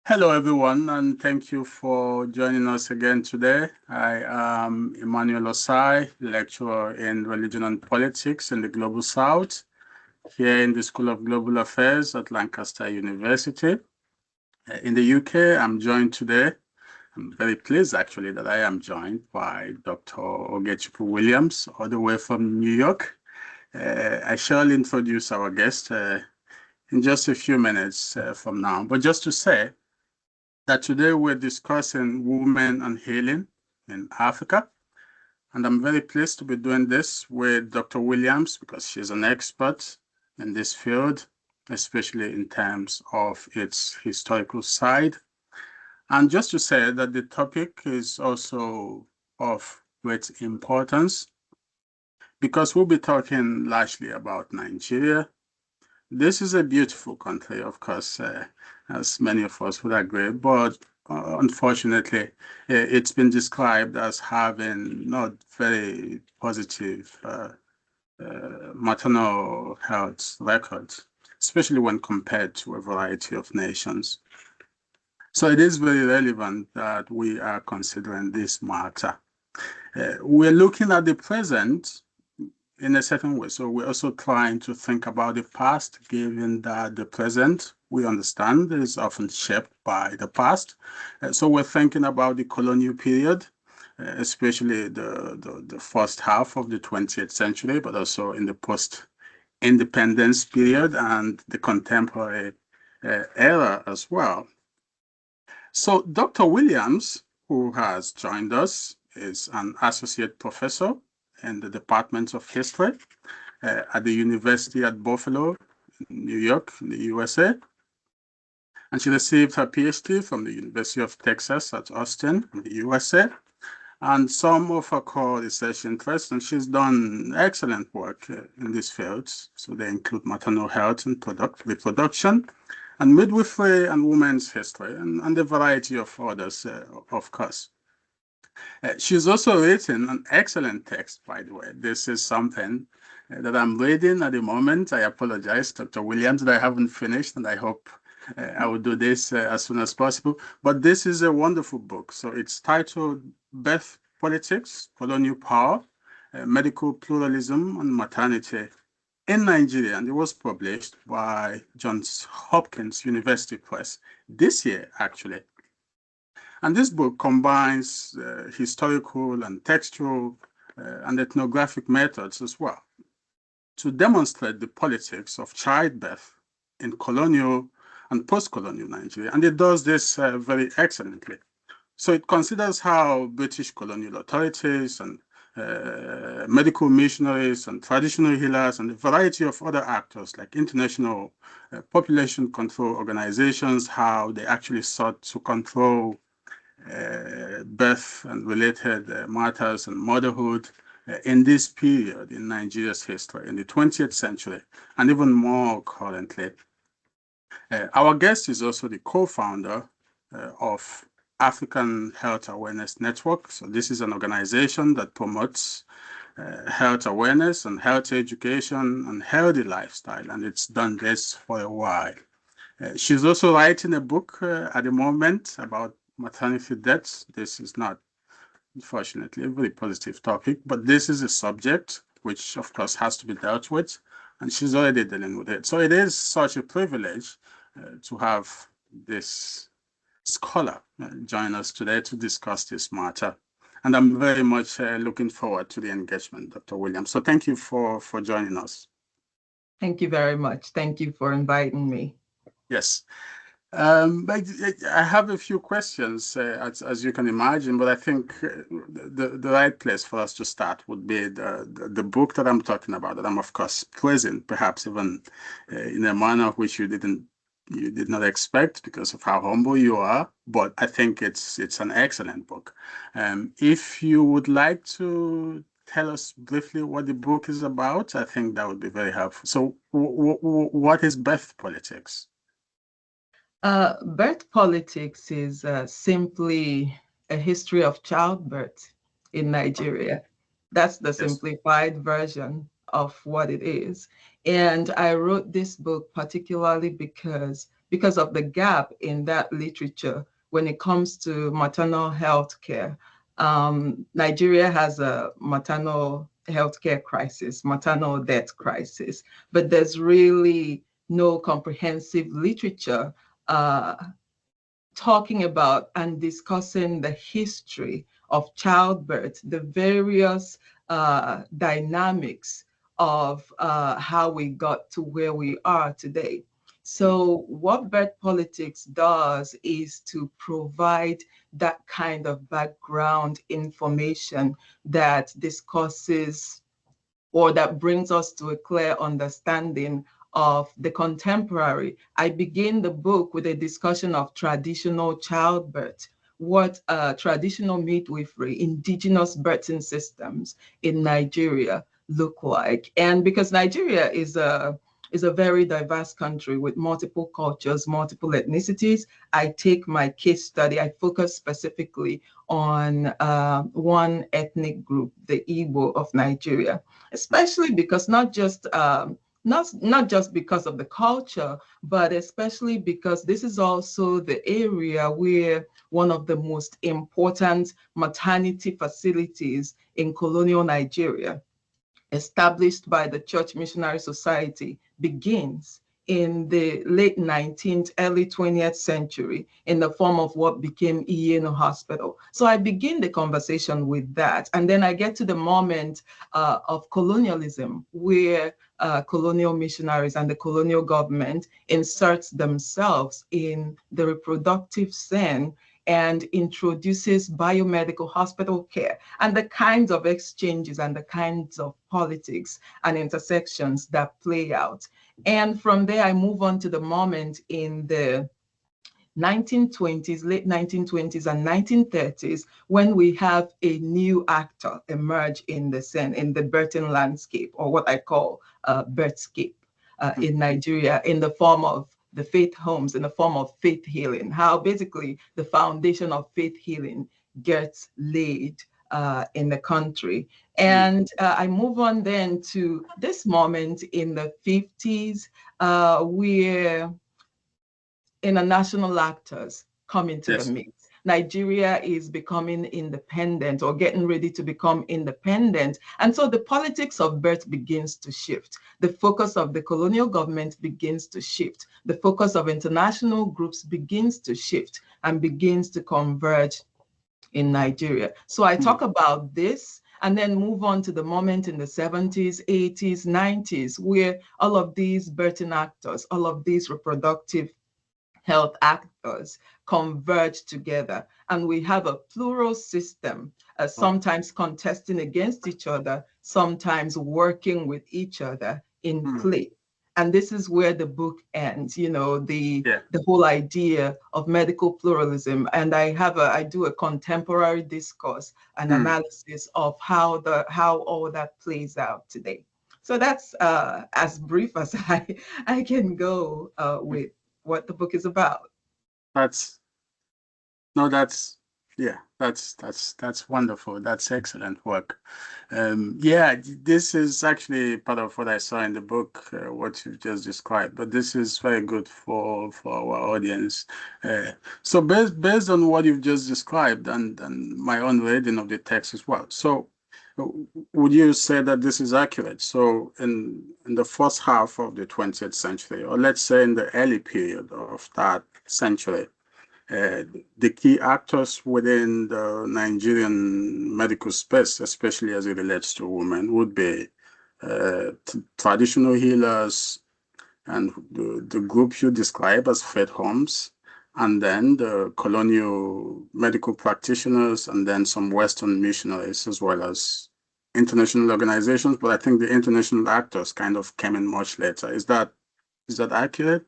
Hello, everyone, and thank you for joining us again today. I am Emmanuel Ossai, lecturer in religion and politics in the Global South, here in the School of Global Affairs at Lancaster University. In the UK, I'm joined today. I'm very pleased, actually, that I am joined by Dr. Ogechukwu Williams, all the way from New York. I shall introduce our guest in just a few minutes from now. But just to say, that today we're discussing women and healing in Africa. And I'm very pleased to be doing this with Dr. Williams because she's an expert in this field, especially in terms of its historical side. And just to say that the topic is also of great importance because we'll be talking largely about Nigeria. This is a beautiful country, of course, as many of us would agree, but unfortunately, it's been described as having not very positive maternal health records, especially when compared to a variety of nations. So it is very relevant that we are considering this matter. We're looking at the present in a certain way. So we're also trying to think about the past, given that the present, we understand, is often shaped by the past. So we're thinking about the colonial period, especially the first half of the 20th century, but also in the post-independence period and the contemporary era as well. So Dr. Williams, who has joined us, is an associate professor in the Department of History at the University at Buffalo, New York, in the USA. And she received her PhD from the University of Texas at Austin, in the USA. And some of her core research interests, and she's done excellent work in these fields. So they include maternal health and reproduction, and midwifery and women's history, and a variety of others, of course. She's also written an excellent text, by the way. This is something that I'm reading at the moment. I apologize, Dr. Williams, that I haven't finished, and I hope I will do this as soon as possible. But this is a wonderful book. So it's titled Birth Politics, Colonial Power, Medical Pluralism, and Maternity in Nigeria. And it was published by Johns Hopkins University Press this year, actually. And this book combines historical and textual and ethnographic methods as well to demonstrate the politics of childbirth in colonial and post-colonial Nigeria. And it does this very excellently. So it considers how British colonial authorities and medical missionaries and traditional healers and a variety of other actors like international population control organizations, how they actually sought to control birth and related matters and motherhood in this period in Nigeria's history, in the 20th century, and even more currently. Our guest is also the co-founder of African Health Awareness Network. So this is an organization that promotes health awareness and health education and healthy lifestyle, and it's done this for a while. She's also writing a book at the moment about maternity deaths. This is not, unfortunately, a very positive topic, but this is a subject which, of course, has to be dealt with, and she's already dealing with it. So it is such a privilege to have this scholar join us today to discuss this matter. And I'm very much looking forward to the engagement, Dr. Williams. So thank you for joining us. Thank you very much. Thank you for inviting me. Yes. I have a few questions, as you can imagine, but I think the right place for us to start would be the book that I'm talking about, that I'm, of course, praising, perhaps even in a manner which you did not expect because of how humble you are, but I think it's an excellent book. If you would like to tell us briefly what the book is about, I think that would be very helpful. So what is birth politics? Birth politics is simply a history of childbirth in Nigeria. That's the simplified version of what it is. And I wrote this book particularly because because of the gap in that literature when it comes to maternal health care. Nigeria has a maternal healthcare crisis, maternal death crisis, but there's really no comprehensive literature talking about and discussing the history of childbirth, the various dynamics of how we got to where we are today. So what birth politics does is to provide that kind of background information that discusses or that brings us to a clear understanding of the contemporary. I begin the book with a discussion of traditional childbirth, what traditional midwifery, indigenous birthing systems in Nigeria look like. And because Nigeria is a very diverse country with multiple cultures, multiple ethnicities, I take my case study, I focus specifically on one ethnic group, the Igbo of Nigeria, especially because not just because of the culture, but especially because this is also the area where one of the most important maternity facilities in colonial Nigeria, established by the Church Missionary Society, begins in the late 19th, early 20th century in the form of what became Iyeno Hospital. So I begin the conversation with that. And then I get to the moment of colonialism, where colonial missionaries and the colonial government inserts themselves in the reproductive scene and introduces biomedical hospital care and the kinds of exchanges and the kinds of politics and intersections that play out. And from there, I move on to the moment in the 1920s, late 1920s and 1930s, when we have a new actor emerge in the scene, in the birthing landscape, or what I call birthscape in Nigeria, in the form of the faith homes, in the form of faith healing, how basically the foundation of faith healing gets laid in the country. And I move on then to this moment in the 50s, where international actors come into the mix. Nigeria is becoming independent or getting ready to become independent. And so the politics of birth begins to shift. The focus of the colonial government begins to shift. The focus of international groups begins to shift and begins to converge in Nigeria. So I talk about this and then move on to the moment in the 70s, 80s, 90s, where all of these birthing actors, all of these reproductive health actors converge together. And we have a plural system, sometimes contesting against each other, sometimes working with each other in play. And this is where the book ends, you know, the whole idea of medical pluralism. And I do a contemporary discourse and analysis of how all that plays out today. So that's as brief as I can go with what the book is about. That's wonderful. That's excellent work. This is actually part of what I saw in the book, what you've just described, but this is very good for our audience. So based on what you've just described and my own reading of the text as well. So would you say that this is accurate? So in the first half of the 20th century, or let's say in the early period of that century, the key actors within the Nigerian medical space, especially as it relates to women, would be traditional healers and the group you describe as faith homes, and then the colonial medical practitioners, and then some Western missionaries, as well as international organizations. But I think the international actors kind of came in much later. Is that accurate?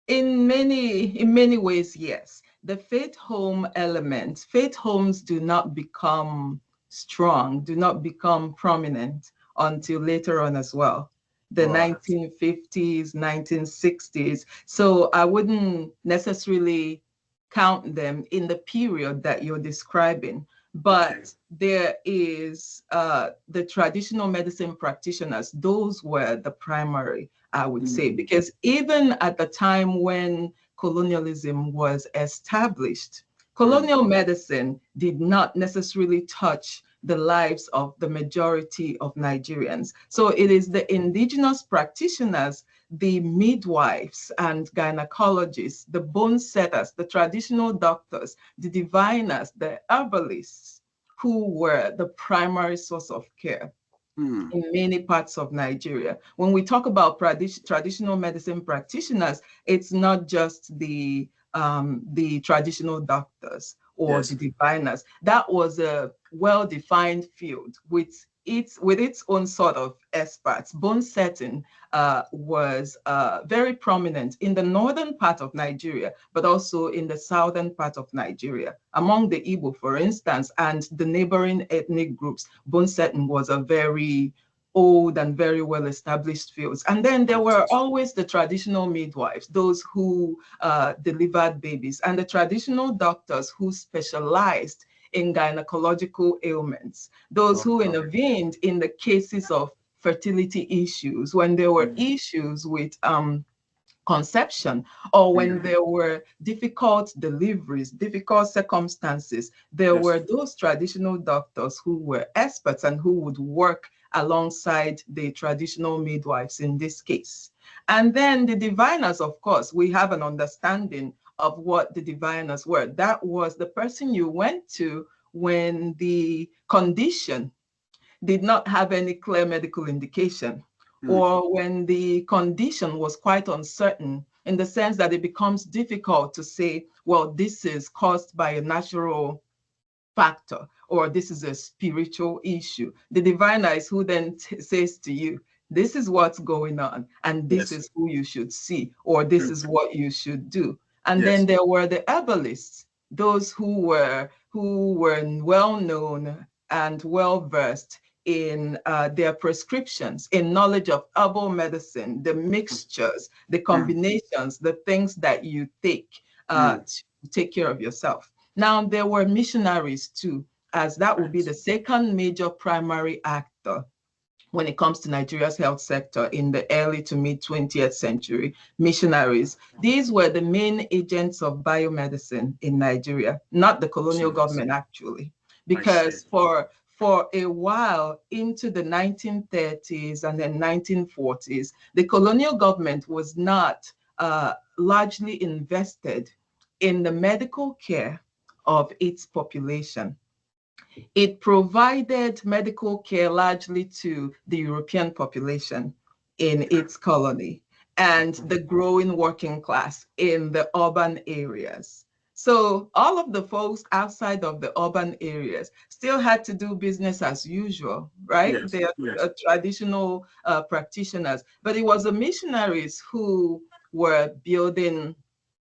In many ways, yes. The faith home element, faith homes do not become strong, do not become prominent until later on as well. The 1950s, 1960s. So I wouldn't necessarily count them in the period that you're describing. But there is the traditional medicine practitioners, those were the primary I would say, because even at the time when colonialism was established, colonial medicine did not necessarily touch the lives of the majority of Nigerians. So it is the indigenous practitioners, the midwives and gynecologists, the bone setters, the traditional doctors, the diviners, the herbalists, who were the primary source of care in many parts of Nigeria. When we talk about traditional medicine practitioners, it's not just the traditional doctors or the diviners. That was a well-defined field with its own sort of experts. Bone setting was very prominent in the northern part of Nigeria, but also in the southern part of Nigeria. Among the Igbo, for instance, and the neighboring ethnic groups, bone setting was a very old and very well-established fields. And then there were always the traditional midwives, those who delivered babies, and the traditional doctors who specialized in gynecological ailments, those who intervened in the cases of fertility issues, when there were issues with conception, or when there were difficult deliveries, difficult circumstances, there were those traditional doctors who were experts and who would work alongside the traditional midwives in this case. And then the diviners, of course, we have an understanding of what the diviners were. That was the person you went to when the condition did not have any clear medical indication, or when the condition was quite uncertain, in the sense that it becomes difficult to say, well, this is caused by a natural factor, or this is a spiritual issue. The diviner is who then says to you, this is what's going on, and this is who you should see, or this is what you should do. And then there were the herbalists, those who were well known and well versed in their prescriptions, in knowledge of herbal medicine, the mixtures, the combinations, the things that you take to take care of yourself. Now, there were missionaries too, as that would be the second major primary actor when it comes to Nigeria's health sector in the early to mid 20th century. Missionaries, these were the main agents of biomedicine in Nigeria, not the colonial government actually, because for a while into the 1930s and then 1940s, the colonial government was not largely invested in the medical care of its population. It provided medical care largely to the European population in its colony and the growing working class in the urban areas. So all of the folks outside of the urban areas still had to do business as usual, right? They are traditional practitioners, but it was the missionaries who were building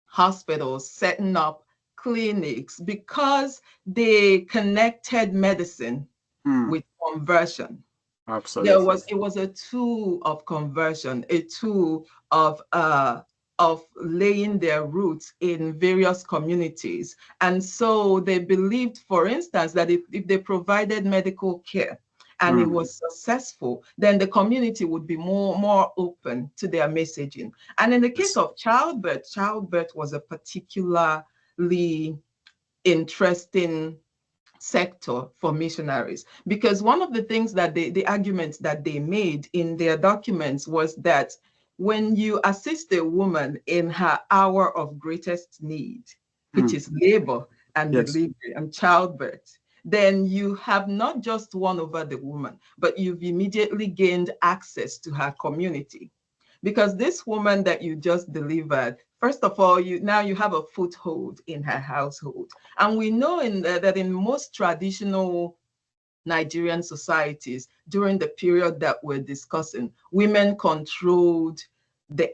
hospitals, setting up clinics, because they connected medicine with conversion. Absolutely. It was a tool of conversion, a tool of laying their roots in various communities. And so they believed, for instance, that if they provided medical care and it was successful, then the community would be more open to their messaging. And in the case of childbirth was a particularly interesting sector for missionaries, because one of the things that the arguments that they made in their documents was that when you assist a woman in her hour of greatest need, which is labor and delivery and childbirth, then you have not just won over the woman, but you've immediately gained access to her community. Because this woman that you just delivered, first of all, now you have a foothold in her household. And we know that in most traditional Nigerian societies, during the period that we're discussing, women controlled the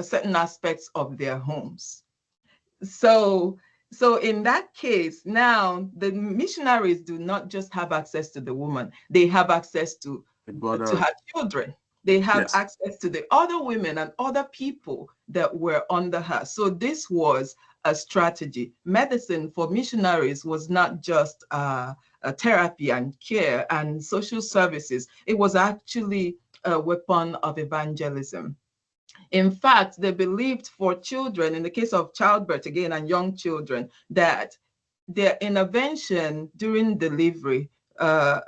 certain aspects of their homes. So in that case, now the missionaries do not just have access to the woman, they have access to her children. They have access to the other women and other people that were under her. So this was a strategy. Medicine for missionaries was not just a therapy and care and social services. It was actually a weapon of evangelism. In fact, they believed for children, in the case of childbirth again and young children, that their intervention during delivery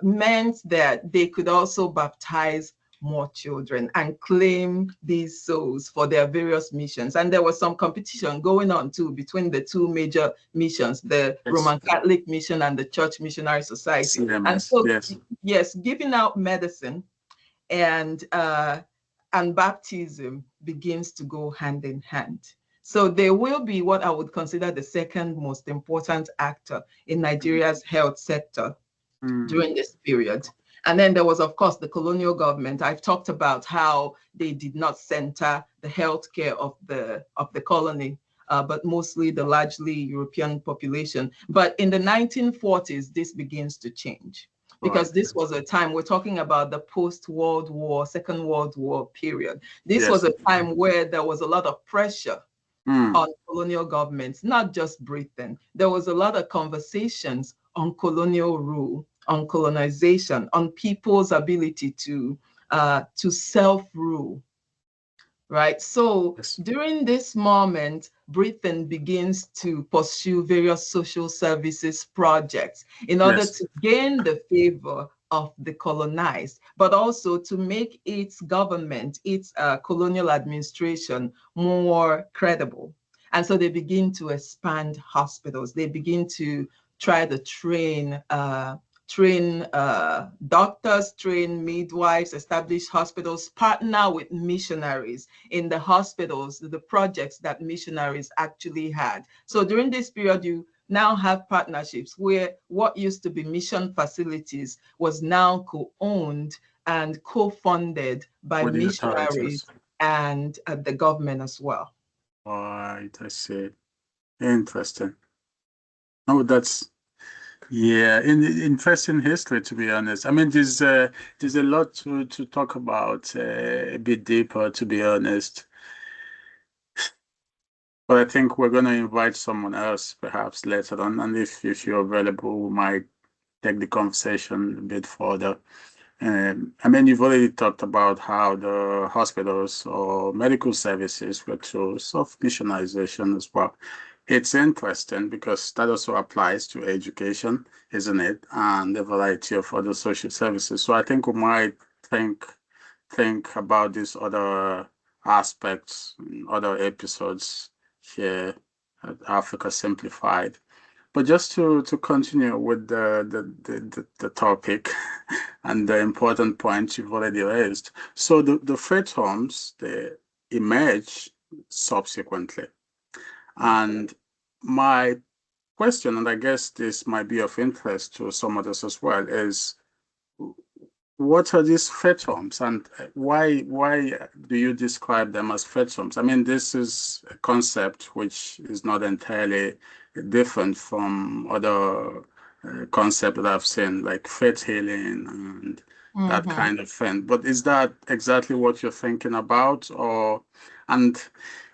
meant that they could also baptize more children and claim these souls for their various missions. And there was some competition going on too between the two major missions, the Roman Catholic mission and the Church Missionary Society. CMS, and so, yes. yes, giving out medicine and baptism begins to go hand in hand. So they will be what I would consider the second most important actor in Nigeria's health sector during this period. And then there was, of course, the colonial government. I've talked about how they did not center the healthcare of the colony, but mostly the largely European population. But in the 1940s, this begins to change, because this was a time, we're talking about the post-World War, Second World War period. This was a time where there was a lot of pressure on colonial governments, not just Britain. There was a lot of conversations on colonial rule, on colonization, on people's ability to self-rule, right? So during this moment, Britain begins to pursue various social services projects in order to gain the favor of the colonized, but also to make its government, its colonial administration more credible. And so they begin to expand hospitals. They begin to try to train doctors, train midwives, establish hospitals, partner with missionaries in the hospitals, the projects that missionaries actually had. So during this period, you now have partnerships where what used to be mission facilities was now co-owned and co-funded by missionaries and the government as well. Right, I see. Interesting. Oh, that's interesting history, to be honest. I mean, there's a lot to talk about, a bit deeper, to be honest. But I think we're going to invite someone else perhaps later on, and if you're available, we might take the conversation a bit further. I mean, you've already talked about how the hospitals or medical services were tools of missionization as well. It's interesting because that also applies to education, isn't it? And a variety of other social services. So I think we might think about these other aspects in other episodes here at Africa Simplified. But just to continue with the topic and the important points you've already raised. So the faith homes, they emerge subsequently. And my question, and I guess this might be of interest to some others as well, is what are these faith homes, and why do you describe them as faith homes? I mean, this is a concept which is not entirely different from other concepts that I've seen, like faith healing and that kind of thing. But is that exactly what you're thinking about? And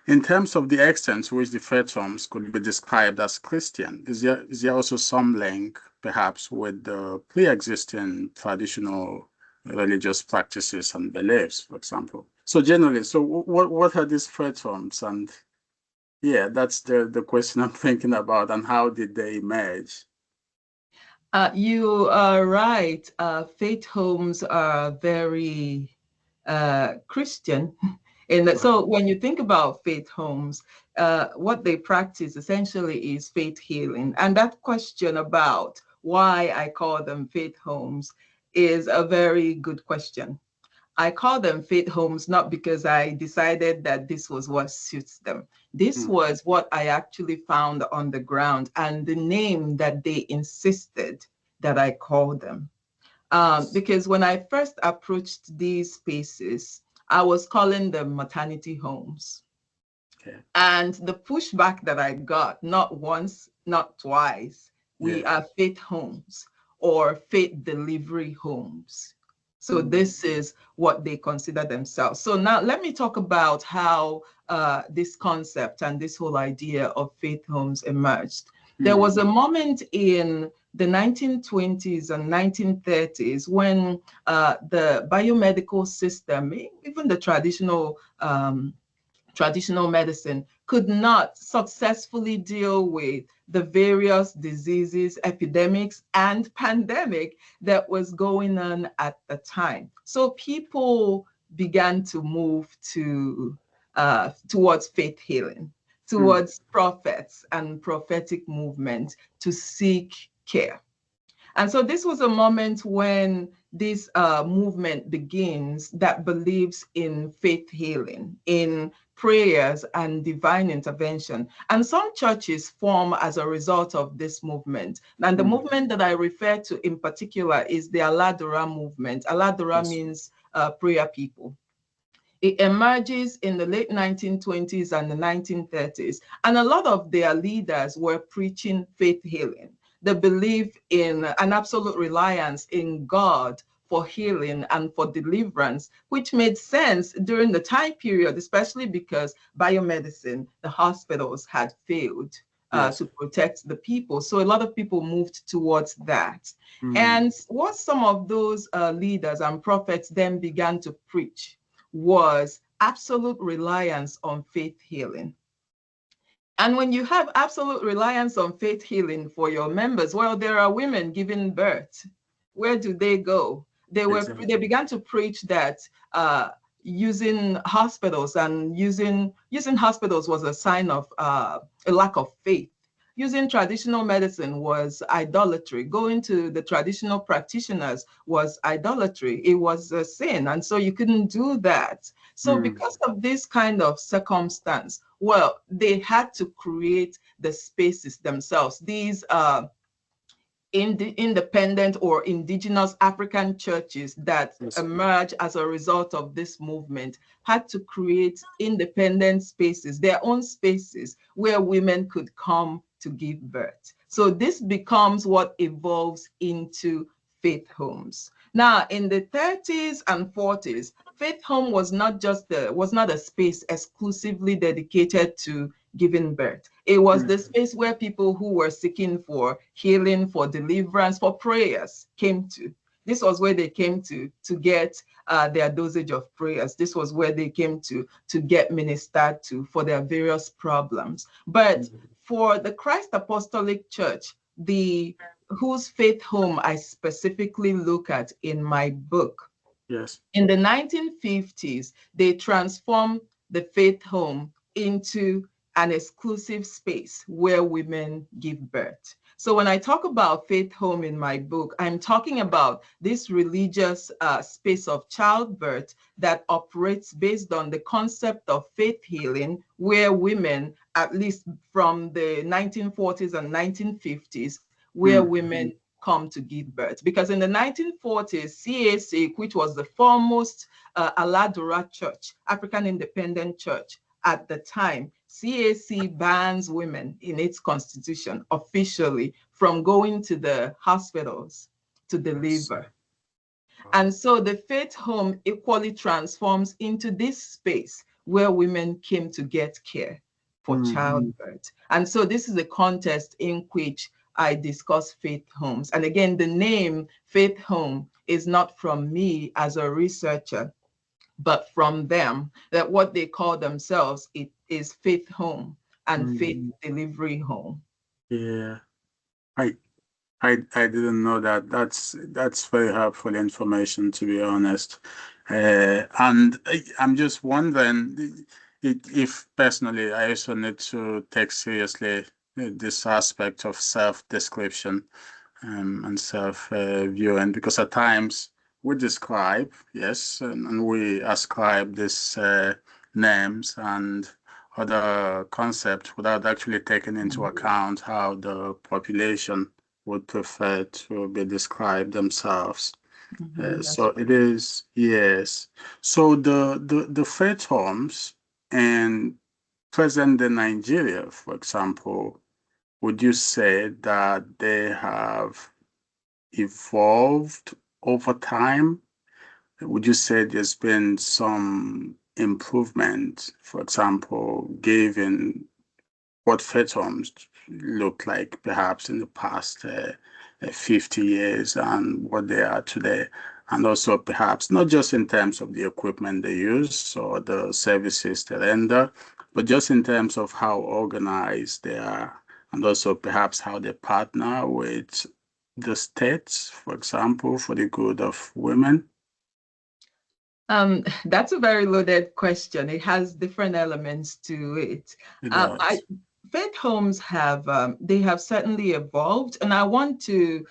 in terms of the extent to which the faith homes could be described as Christian, is there also some link, perhaps, with the pre-existing traditional religious practices and beliefs, for example? So generally, so what are these faith homes? And yeah, that's the question I'm thinking about. And how did they emerge? You are right. Faith homes are very Christian. So when you think about faith homes, what they practice essentially is faith healing. And that question about why I call them faith homes is a very good question. I call them faith homes not because I decided that this was what suits them. This was what I actually found on the ground and the name that they insisted that I call them. Because when I first approached these spaces, I was calling them maternity homes. Okay. And the pushback that I got, not once, not twice, we are faith homes or faith delivery homes. So this is what they consider themselves. So now let me talk about how this concept and this whole idea of faith homes emerged. There was a moment in the 1920s and 1930s, when the biomedical system, even the traditional medicine, could not successfully deal with the various diseases, epidemics, and pandemic that was going on at the time. So people began to move towards faith healing, towards prophets and prophetic movement to seek care. And so this was a moment when this movement begins that believes in faith healing, in prayers and divine intervention. And some churches form as a result of this movement. And the movement that I refer to in particular is the Aladura movement. Aladura means prayer people. It emerges in the late 1920s and the 1930s. And a lot of their leaders were preaching faith healing. They believe in an absolute reliance in God for healing and for deliverance, which made sense during the time period, especially because biomedicine, the hospitals had failed to protect the people. So a lot of people moved towards that. And what some of those leaders and prophets then began to preach was absolute reliance on faith healing. And when you have absolute reliance on faith healing for your members, well, there are women giving birth. Where do they go? They began to preach that using hospitals and using hospitals was a sign of a lack of faith. Using traditional medicine was idolatry. Going to the traditional practitioners was idolatry. It was a sin. And so you couldn't do that. So because of this kind of circumstance, well, they had to create the spaces themselves. These independent or indigenous African churches that emerged as a result of this movement had to create independent spaces, their own spaces where women could come to give birth. So this becomes what evolves into faith homes. Now, in the 30s and 40s, faith home was not a space exclusively dedicated to giving birth. It was the space where people who were seeking for healing, for deliverance, for prayers came to. This was where they came to get their dosage of prayers. This was where they came to get ministered to for their various problems. But for the Christ Apostolic Church, whose faith home I specifically look at in my book, in the 1950s, they transformed the faith home into an exclusive space where women give birth. So when I talk about faith home in my book, I'm talking about this religious space of childbirth that operates based on the concept of faith healing, where women, at least from the 1940s and 1950s, where women come to give birth. Because in the 1940s, CAC, which was the foremost Aladura church, African independent church at the time, CAC bans women in its constitution officially from going to the hospitals to deliver. And so the faith home equally transforms into this space where women came to get care for childbirth. And so this is a context in which I discuss faith homes. And again, the name faith home is not from me as a researcher, but from them, that what they call themselves, it is faith home and faith delivery home. Yeah, I didn't know that. That's very helpful information, to be honest. And I'm just wondering if personally I also need to take seriously this aspect of self-description and self-viewing, because at times we describe, yes, and we ascribe these names and other concepts without actually taking into account how the population would prefer to be described themselves. So it is, yes. So the faith homes in present-day Nigeria, for example, would you say that they have evolved over time? Would you say there's been some improvement, for example, given what faith homes look like perhaps in the past 50 years and what they are today. And also perhaps not just in terms of the equipment they use or the services they render, but just in terms of how organized they are, and also perhaps how they partner with the states, for example, for the good of women. That's a very loaded question. It has different elements to it. It does. Faith homes have they have certainly evolved, and I want to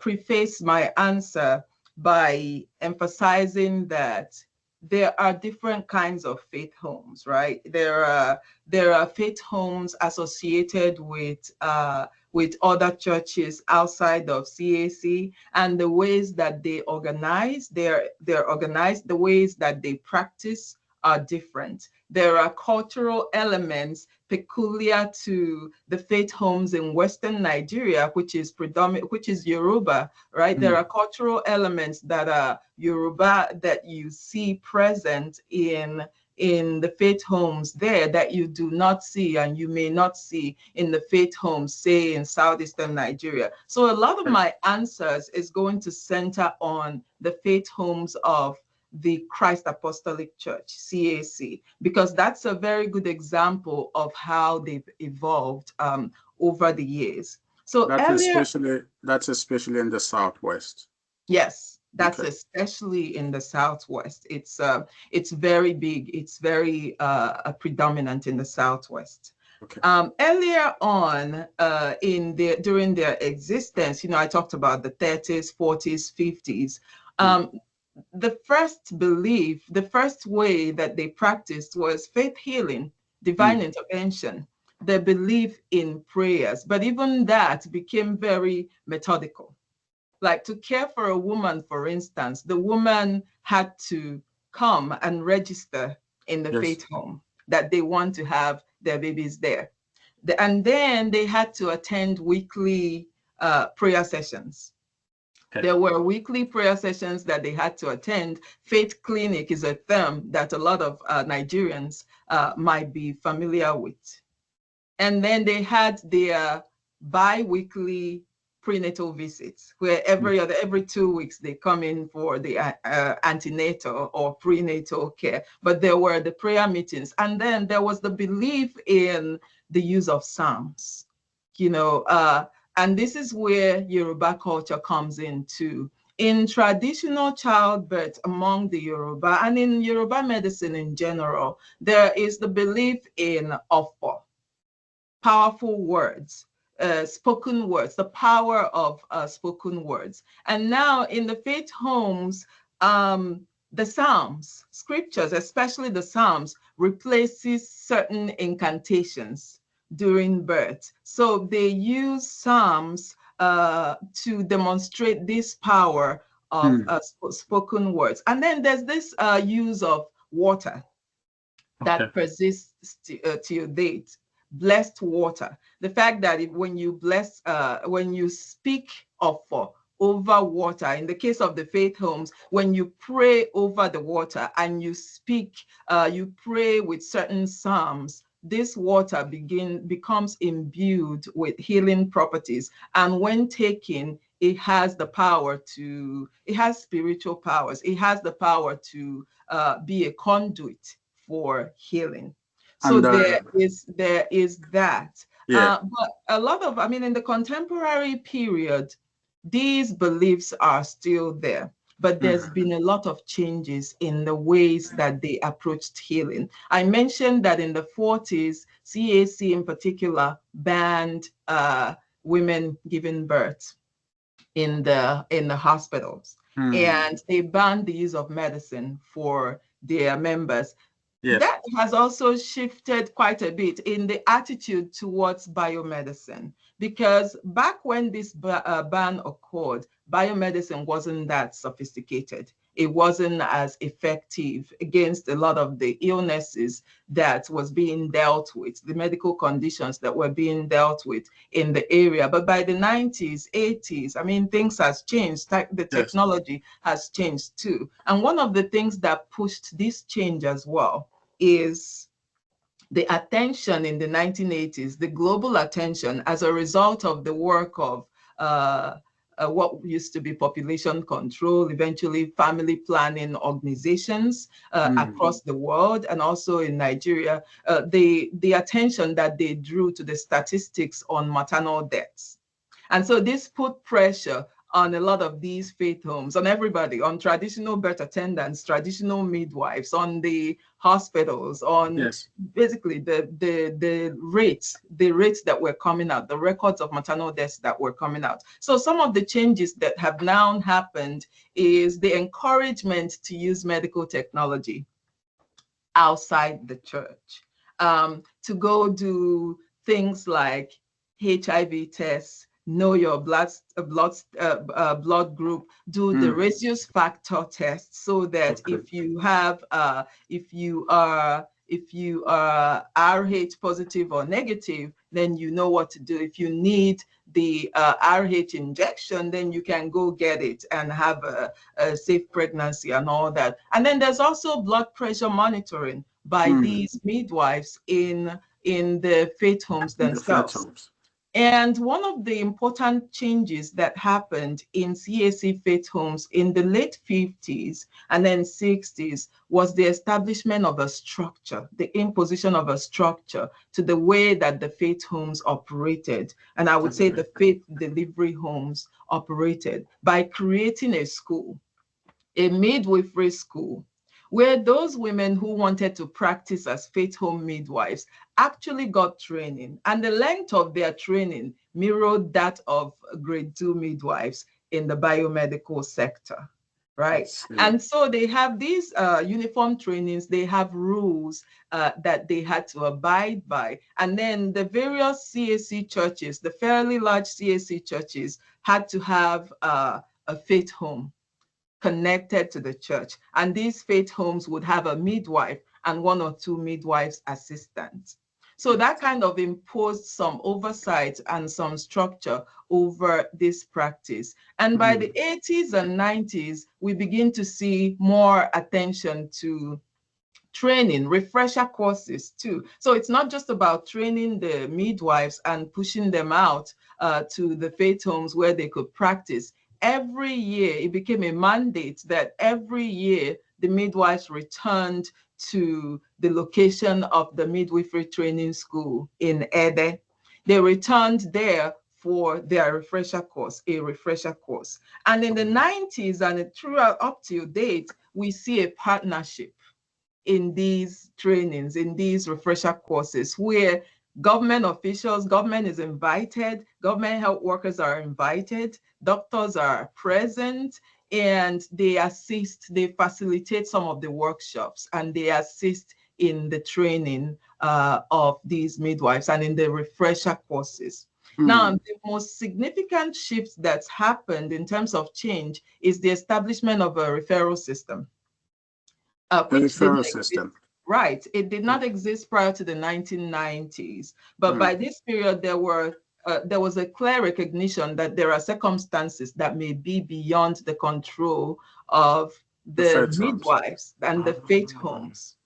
preface my answer by emphasizing that there are different kinds of faith homes, right? There are faith homes associated with other churches outside of CAC, and the ways that they organize, they're organized, the ways that they practice are different. There are cultural elements peculiar to the faith homes in Western Nigeria, which is predominant, which is Yoruba, right? There are cultural elements that are Yoruba that you see present in the faith homes there that you do not see and you may not see in the faith homes, say in Southeastern Nigeria. So a lot of my answers is going to center on the faith homes of the Christ Apostolic Church, CAC, because that's a very good example of how they've evolved over the years. So that's especially in the Southwest. Yes, that's okay. Especially in the Southwest. It's very big. It's very predominant in the Southwest. Okay. Earlier on during their existence, I talked about the 30s, 40s, 50s. The first belief, the first way that they practiced was faith healing, divine intervention, the belief in prayers. But even that became very methodical. Like to care for a woman, for instance, the woman had to come and register in the faith home that they want to have their babies there. And then they had to attend weekly prayer sessions. Okay. There were weekly prayer sessions that they had to attend. Faith clinic is a term that a lot of Nigerians might be familiar with. And then they had their bi-weekly prenatal visits, where every 2 weeks they come in for the antenatal or prenatal care. But there were the prayer meetings, and then there was the belief in the use of psalms, and this is where Yoruba culture comes in too. In traditional childbirth among the Yoruba and in Yoruba medicine in general, there is the belief in ofo, powerful words. Spoken words, the power of spoken words. And now in the faith homes, the Psalms, scriptures, especially the Psalms, replaces certain incantations during birth. So they use Psalms to demonstrate this power of spoken words. And then there's this use of water that persists till date. Blessed water. The fact that when you speak over water, in the case of the faith homes, when you pray over the water and you speak, you pray with certain psalms, this water becomes imbued with healing properties. And when taken, it has the power it has spiritual powers. It has the power to be a conduit for healing. So there is that. But a lot of, in the contemporary period, these beliefs are still there, but there's been a lot of changes in the ways that they approached healing. I mentioned that in the 40s, CAC in particular banned women giving birth in the hospitals, and they banned the use of medicine for their members. Yes. That has also shifted quite a bit in the attitude towards biomedicine, because back when this ban occurred, biomedicine wasn't that sophisticated. It wasn't as effective against a lot of the illnesses that was being dealt with, the medical conditions that were being dealt with in the area. But by the 90s, 80s, things has changed. The technology has changed too. And one of the things that pushed this change as well is the attention in the 1980s, the global attention as a result of the work of what used to be population control, eventually family planning organizations across the world, and also in Nigeria, the attention that they drew to the statistics on maternal deaths. And so this put pressure on a lot of these faith homes, on everybody, on traditional birth attendants, traditional midwives, on the hospitals, on basically the rates that were coming out, the records of maternal deaths that were coming out. So some of the changes that have now happened is the encouragement to use medical technology outside the church, to go do things like HIV tests, know your blood group, do the rhesus factor test, so that if you have if you are Rh positive or negative, then you know what to do. If you need the Rh injection, then you can go get it and have a safe pregnancy and all that. And then there's also blood pressure monitoring by these midwives in the faith homes themselves. And one of the important changes that happened in CAC faith homes in the late 50s and then 60s was the establishment of a structure, the imposition of a structure to the way that the faith homes operated. And I would say the faith delivery homes operated by creating a school, a midwifery school, where those women who wanted to practice as faith home midwives actually got training, and the length of their training mirrored that of grade 2 midwives in the biomedical sector, right? And so they have these uniform trainings, they have rules that they had to abide by. And then the various CAC churches, the fairly large CAC churches, had to have a faith home connected to the church. And these faith homes would have a midwife and 1 or 2 midwives assistants. So that kind of imposed some oversight and some structure over this practice. And by the 80s and 90s, we begin to see more attention to training, refresher courses too. So it's not just about training the midwives and pushing them out to the faith homes where they could practice. Every year, it became a mandate that every year the midwives returned to the location of the midwifery training school in Ede. They returned there for their refresher course, a refresher course. And in the 90s and throughout up to date, we see a partnership in these trainings, in these refresher courses, where government officials, government is invited, government health workers are invited, doctors are present, and they assist, they facilitate some of the workshops, and they assist in the training of these midwives and in the refresher courses. Now, the most significant shift that's happened in terms of change is the establishment of a referral system. Right. It did not exist prior to the 1990s, but by this period, there was a clear recognition that there are circumstances that may be beyond the control of the midwives and the faith homes.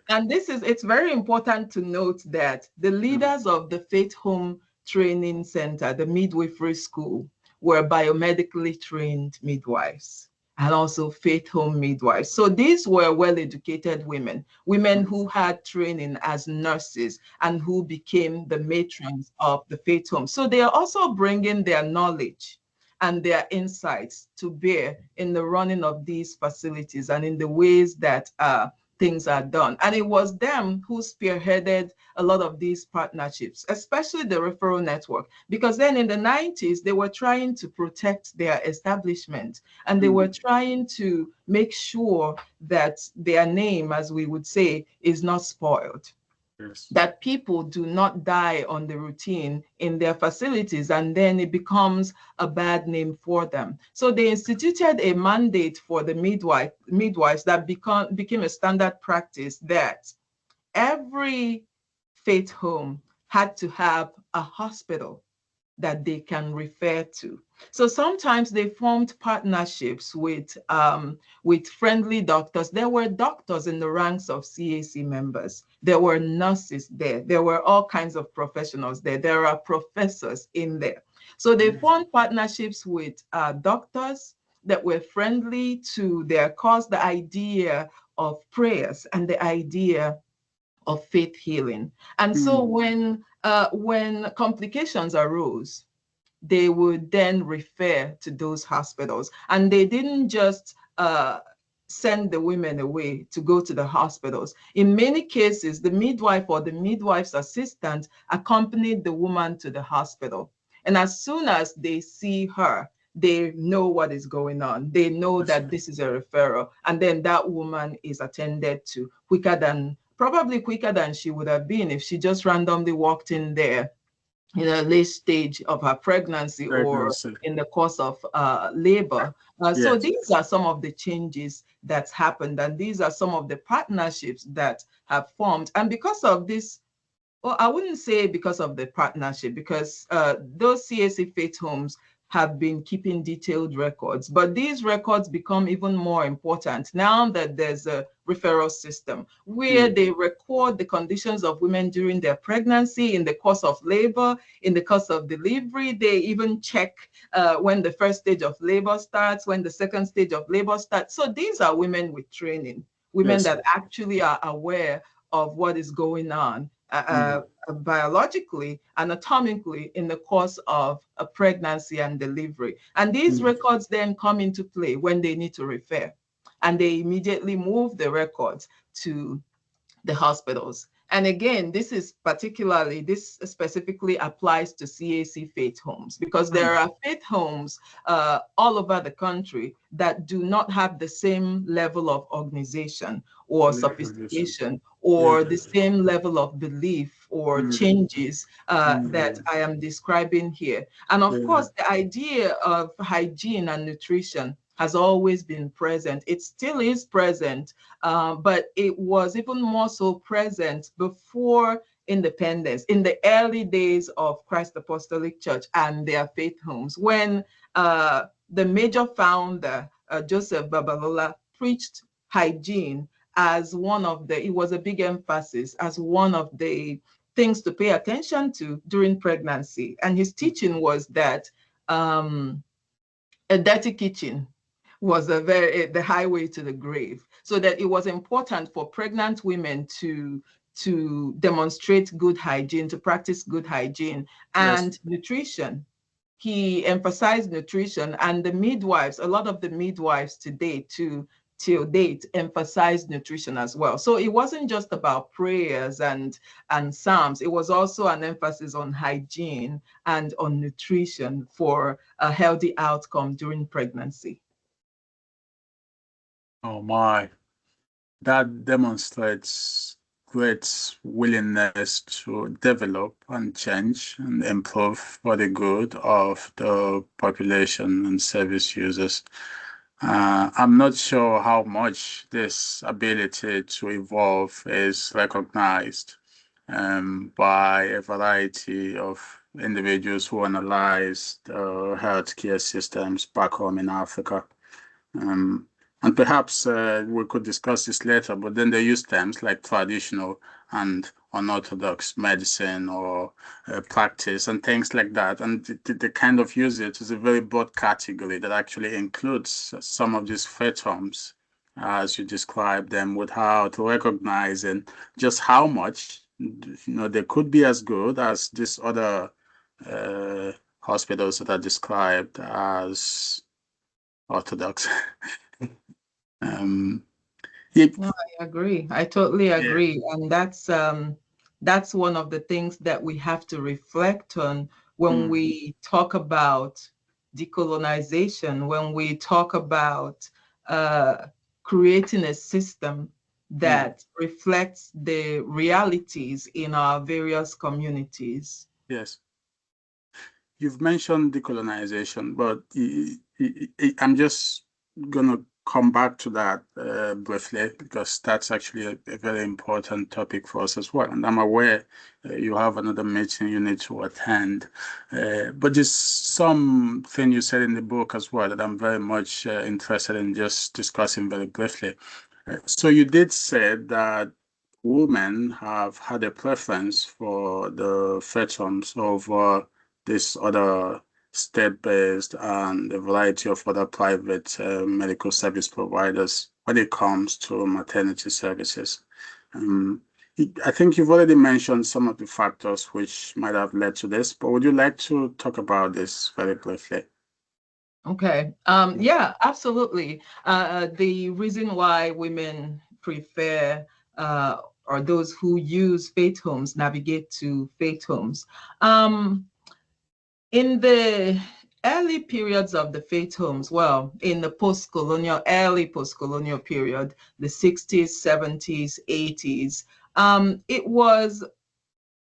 And it's very important to note that the leaders of the faith home training center, the midwifery school, were biomedically trained midwives and also faith home midwives. So these were well-educated women who had training as nurses and who became the matrons of the faith home. So they are also bringing their knowledge and their insights to bear in the running of these facilities and in the ways that things are done. And it was them who spearheaded a lot of these partnerships, especially the referral network, because then in the 90s, they were trying to protect their establishment, and they were trying to make sure that their name, as we would say, is not spoiled. That people do not die on the routine in their facilities, and then it becomes a bad name for them. So they instituted a mandate for the midwives that became a standard practice, that every faith home had to have a hospital that they can refer to. So sometimes they formed partnerships with friendly doctors. There were doctors in the ranks of CAC members. There were nurses there. There were all kinds of professionals there. There are professors in there. So they formed partnerships with doctors that were friendly to their cause, the idea of prayers and the idea of faith healing. And so when complications arose, they would then refer to those hospitals. And they didn't just send the women away to go to the hospitals. In many cases, the midwife or the midwife's assistant accompanied the woman to the hospital. And as soon as they see her, they know what is going on. They know that this is a referral. And then that woman is attended to probably quicker than she would have been if she just randomly walked in there in a late stage of her pregnancy or in the course of labor. So these are some of the changes that's happened, and these are some of the partnerships that have formed. And because of this, well, I wouldn't say because of the partnership, because those CAC faith homes have been keeping detailed records, but these records become even more important now that there's a referral system where they record the conditions of women during their pregnancy, in the course of labor, in the course of delivery. They even check when the first stage of labor starts, when the second stage of labor starts. So these are women with training, women that actually are aware of what is going on biologically, anatomically in the course of a pregnancy and delivery. And these records then come into play when they need to refer. And they immediately move the records to the hospitals. And again, this specifically applies to CAC faith homes, because there are faith homes all over the country that do not have the same level of organization or sophistication or the same level of belief or changes that I am describing here. And of course, the idea of hygiene and nutrition has always been present. It still is present, but it was even more so present before independence, in the early days of Christ Apostolic Church and their faith homes, when the major founder, Joseph Babalola, preached hygiene as it was a big emphasis, as one of the things to pay attention to during pregnancy. And his teaching was that a dirty kitchen was the highway to the grave, so that it was important for pregnant women to demonstrate good hygiene, to practice good hygiene and nutrition. He emphasized nutrition, and the midwives, a lot of the midwives today till date, emphasized nutrition as well. So it wasn't just about prayers and psalms. It was also an emphasis on hygiene and on nutrition for a healthy outcome during pregnancy. Oh my, that demonstrates great willingness to develop and change and improve for the good of the population and service users. I'm not sure how much this ability to evolve is recognized by a variety of individuals who analyze the healthcare systems back home in Africa. And perhaps we could discuss this later, but then they use terms like traditional and unorthodox medicine or practice and things like that. And the kind of usage is a very broad category that actually includes some of these faith homes, as you described them, without recognizing just how much, they could be as good as these other hospitals that are described as orthodox. No, I agree. I totally agree. And that's one of the things that we have to reflect on when we talk about decolonization, when we talk about creating a system that reflects the realities in our various communities. Yes. You've mentioned decolonization, but I'm just going to come back to that briefly, because that's actually a very important topic for us as well. And I'm aware you have another meeting you need to attend. But there's something you said in the book as well that I'm very much interested in just discussing very briefly. So you did say that women have had a preference for the faith homes over these other state-based, and a variety of other private medical service providers when it comes to maternity services. I think you've already mentioned some of the factors which might have led to this, but would you like to talk about this very briefly? Okay. Yeah, absolutely. The reason why women prefer or those who use faith homes navigate to faith homes. In the early periods of the faith homes, well, in the early post-colonial period, the 60s, 70s, 80s, it was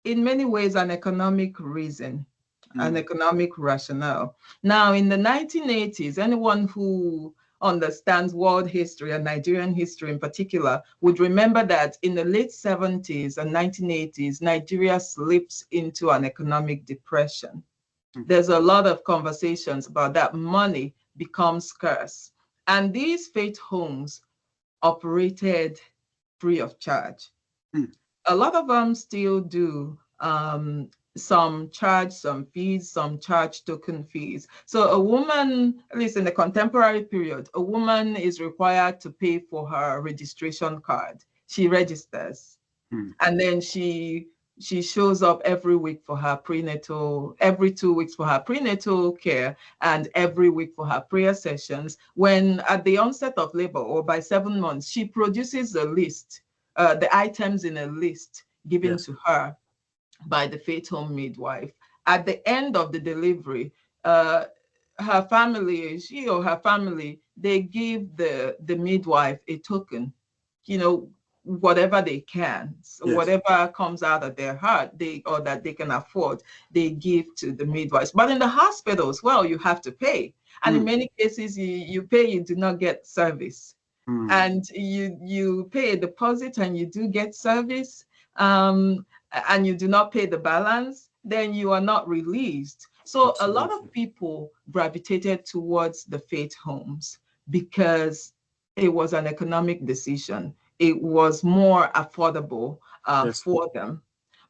in many ways an economic reason, an economic rationale. Now, in the 1980s, anyone who understands world history and Nigerian history in particular would remember that in the late 70s and 1980s, Nigeria slipped into an economic depression. There's a lot of conversations about that. Money becomes scarce. And these faith homes operated free of charge. A lot of them still do. Some charge some fees, some charge token fees. So a woman, at least in the contemporary period, a woman is required to pay for her registration card. She registers, and then she shows up every week for her prenatal, every 2 weeks for her prenatal care, and every week for her prayer sessions. When at the onset of labor or by 7 months, she produces a list, the items in a list given to her by the faith home midwife. At the end of the delivery, her family, she or her family, they give the midwife a token, whatever they can. So whatever comes out of their heart, or that they can afford, they give to the midwives. But in the hospitals, well, you have to pay. And in many cases, you pay, you do not get service. And you pay a deposit and you do get service, and you do not pay the balance, then you are not released. So absolutely, a lot of people gravitated towards the faith homes because it was an economic decision. It was more affordable for them.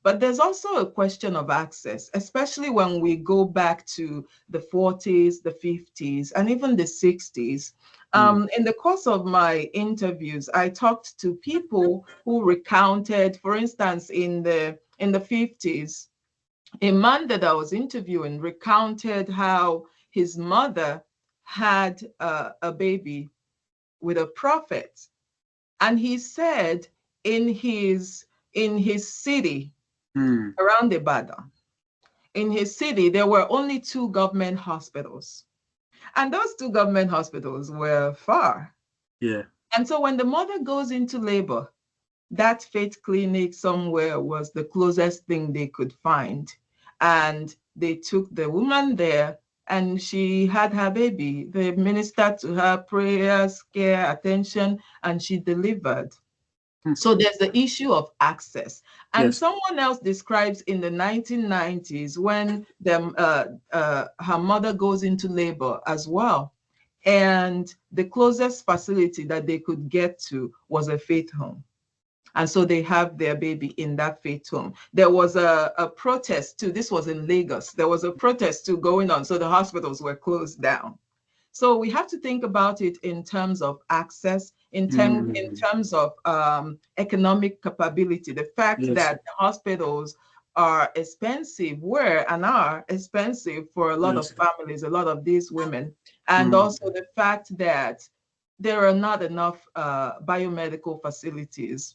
But there's also a question of access, especially when we go back to the 40s, the 50s, and even the 60s. In the course of my interviews, I talked to people who recounted, for instance, in the 50s, a man that I was interviewing recounted how his mother had a baby with a prophet. And he said in his city, around Ibadan, in his city, there were only 2 government hospitals. And those 2 government hospitals were far. Yeah. And so when the mother goes into labor, that faith clinic somewhere was the closest thing they could find. And they took the woman there, and she had her baby. They ministered to her, prayers, care, attention, and she delivered. So there's the issue of access. And someone else describes in the 1990s when her mother goes into labor as well. And the closest facility that they could get to was a faith home. And so they have their baby in that faith home. There was a protest too. This was in Lagos. There was a protest too going on. So the hospitals were closed down. So we have to think about it in terms of access, in terms of economic capability. The fact that the hospitals are expensive, were and are expensive for a lot of families, a lot of these women. And also the fact that there are not enough biomedical facilities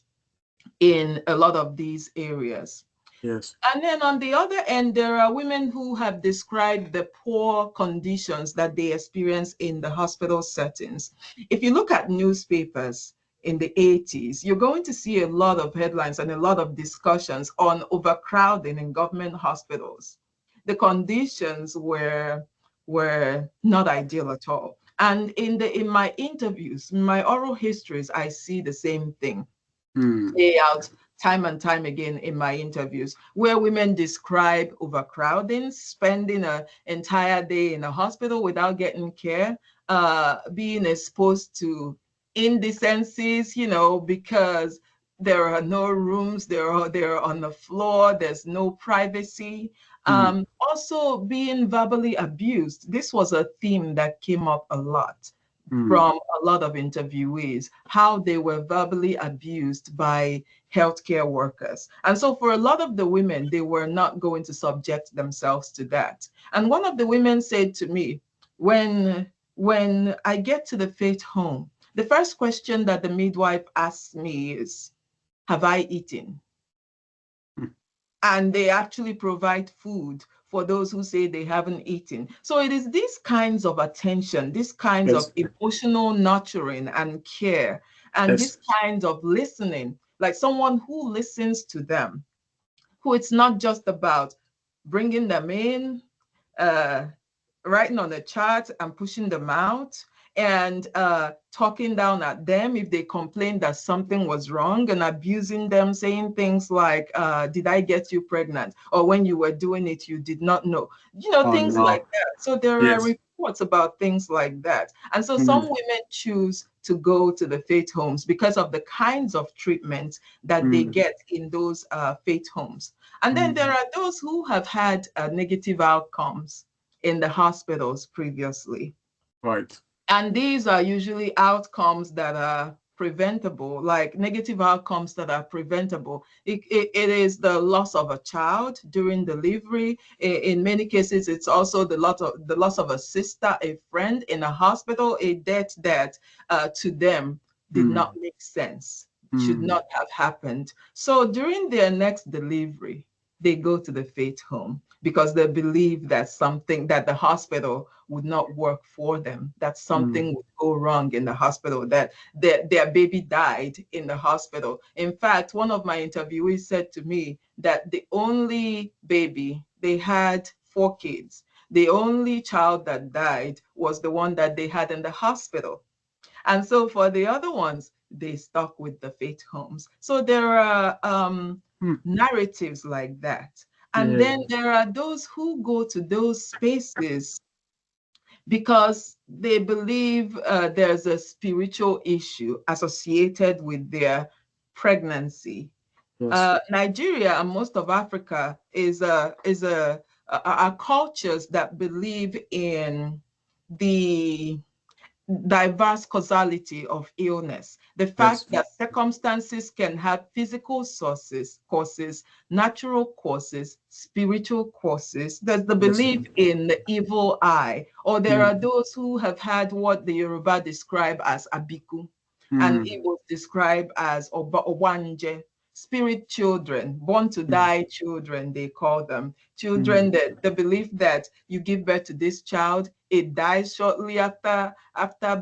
in a lot of these areas. Yes. And then on the other end, there are women who have described the poor conditions that they experience in the hospital settings. If you look at newspapers in the 80s, you're going to see a lot of headlines and a lot of discussions on overcrowding in government hospitals. The conditions were not ideal at all. And in my interviews, in my oral histories, I see the same thing play out time and time again in my interviews, where women describe overcrowding, spending an entire day in a hospital without getting care, being exposed to indecencies, because There are no rooms. They're on the floor. There's no privacy. Also, being verbally abused. This was a theme that came up a lot from a lot of interviewees, how they were verbally abused by healthcare workers. And so for a lot of the women, they were not going to subject themselves to that. And one of the women said to me, when I get to the faith home, the first question that the midwife asks me is, have I eaten? And they actually provide food for those who say they haven't eaten. So it is these kinds of attention, these kinds of emotional nurturing and care, and these kinds of listening, like someone who listens to them, who it's not just about bringing them in, writing on the chart and pushing them out, and talking down at them if they complain that something was wrong, and abusing them, saying things like, did I get you pregnant? Or when you were doing it, you did not know. Things like that. So there are reports about things like that. And so some women choose to go to the faith homes because of the kinds of treatments that they get in those faith homes. And then there are those who have had negative outcomes in the hospitals previously. Right. And these are usually outcomes that are preventable, like negative outcomes that are preventable. It is the loss of a child during delivery. In many cases, it's also the loss of a sister, a friend in a hospital, a death that to them did not make sense, should not have happened. So during their next delivery, they go to the faith home because they believe that the hospital would not work for them, that something would go wrong in the hospital, that their baby died in the hospital. In fact, one of my interviewees said to me that the only baby, they had 4 kids, the only child that died was the one that they had in the hospital. And so for the other ones, they stuck with the faith homes. So there are narratives like that. And then there are those who go to those spaces because they believe there's a spiritual issue associated with their pregnancy. Nigeria and most of Africa are cultures that believe in the diverse causality of illness. The fact that circumstances can have physical causes, natural causes, spiritual causes. There's the belief in the evil eye, or there are those who have had what the Yoruba describe as abiku, and Igbo describe as obanje. Spirit children, born to die children, they call them. Children that the belief that you give birth to this child, it dies shortly after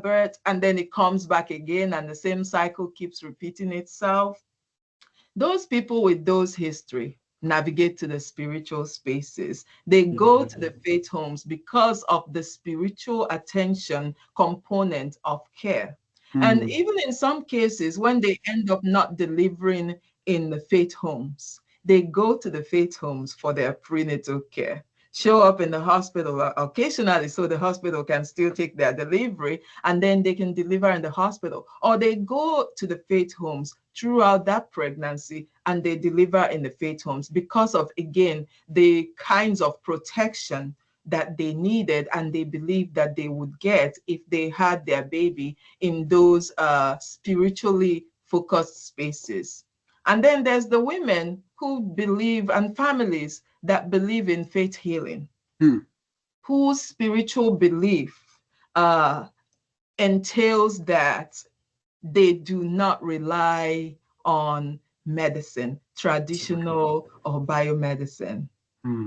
birth, and then it comes back again, and the same cycle keeps repeating itself. Those people with those history navigate to the spiritual spaces. They go to the faith homes because of the spiritual attention component of care. And even in some cases, when they end up not delivering in the faith homes, they go to the faith homes for their prenatal care, show up in the hospital occasionally so the hospital can still take their delivery, and then they can deliver in the hospital. Or they go to the faith homes throughout that pregnancy and they deliver in the faith homes because of, again, the kinds of protection that they needed and they believed that they would get if they had their baby in those spiritually focused spaces. And then there's the women who believe, and families that believe in faith healing, whose spiritual belief entails that they do not rely on medicine, traditional or biomedicine.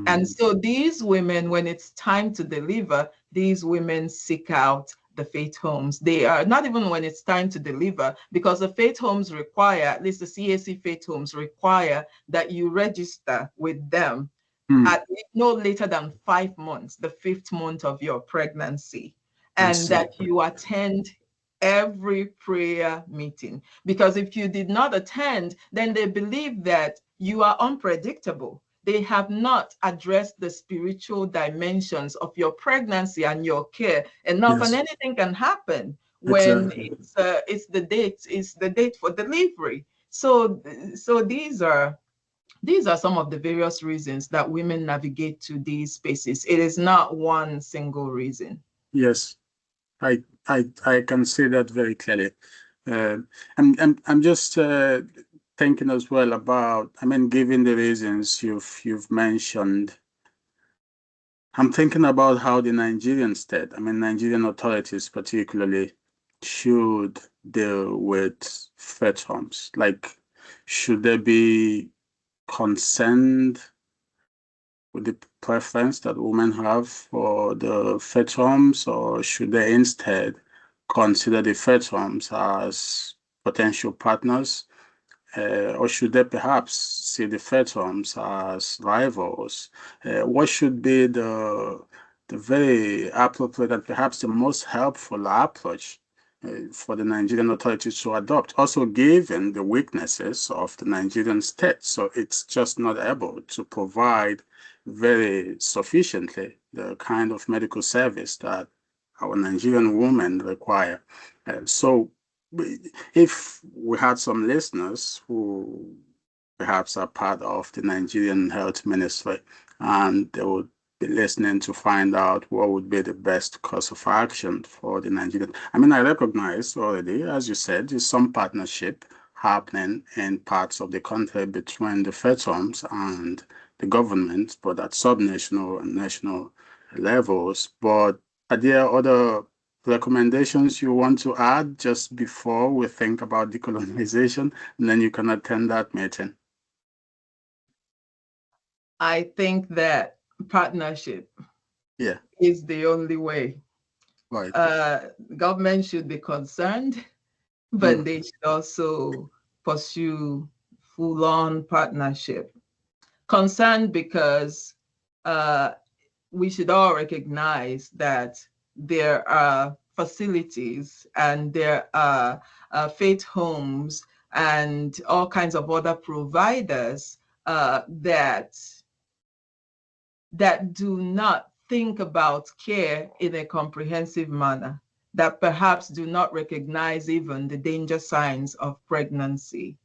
And so these women, when it's time to deliver, these women seek out the faith homes. They are not even when it's time to deliver, because the faith homes require, at least the CAC faith homes require, that you register with them at no later than 5 months, the 5th month of your pregnancy, and that you attend every prayer meeting. Because if you did not attend, then they believe that you are unpredictable. They have not addressed the spiritual dimensions of your pregnancy and your care enough, and anything can happen when it's the date for delivery. So these are some of the various reasons that women navigate to these spaces. It is not one single reason. Yes, I can see that very clearly. Uh, I'm just thinking as well about, I mean, given the reasons you've mentioned, I'm thinking about how the Nigerian state, I mean, Nigerian authorities particularly, should deal with fed homes. Like, should there be concerned with the preference that women have for the fed homes, or should they instead consider the fed homes as potential partners, or should they perhaps see the fed homes as rivals? What should be the very appropriate and perhaps the most helpful approach for the Nigerian authorities to adopt, also given the weaknesses of the Nigerian state? So it's just not able to provide very sufficiently the kind of medical service that our Nigerian women require. So if we had some listeners who perhaps are part of the Nigerian Health Ministry, and they would be listening to find out what would be the best course of action for the Nigerian. I mean, I recognize already, as you said, there's some partnership happening in parts of the country between the FETOMs and the government, but at subnational and national levels. But are there other recommendations you want to add just before we think about decolonization? And then you can attend that meeting. I think that partnership Yeah, is the only way. right. Government should be concerned, Mm, but they should also pursue full-on partnership. Concerned because uh, we should all recognize that there are facilities and there are faith homes and all kinds of other providers that do not think about care in a comprehensive manner, that perhaps do not recognize even the danger signs of pregnancy.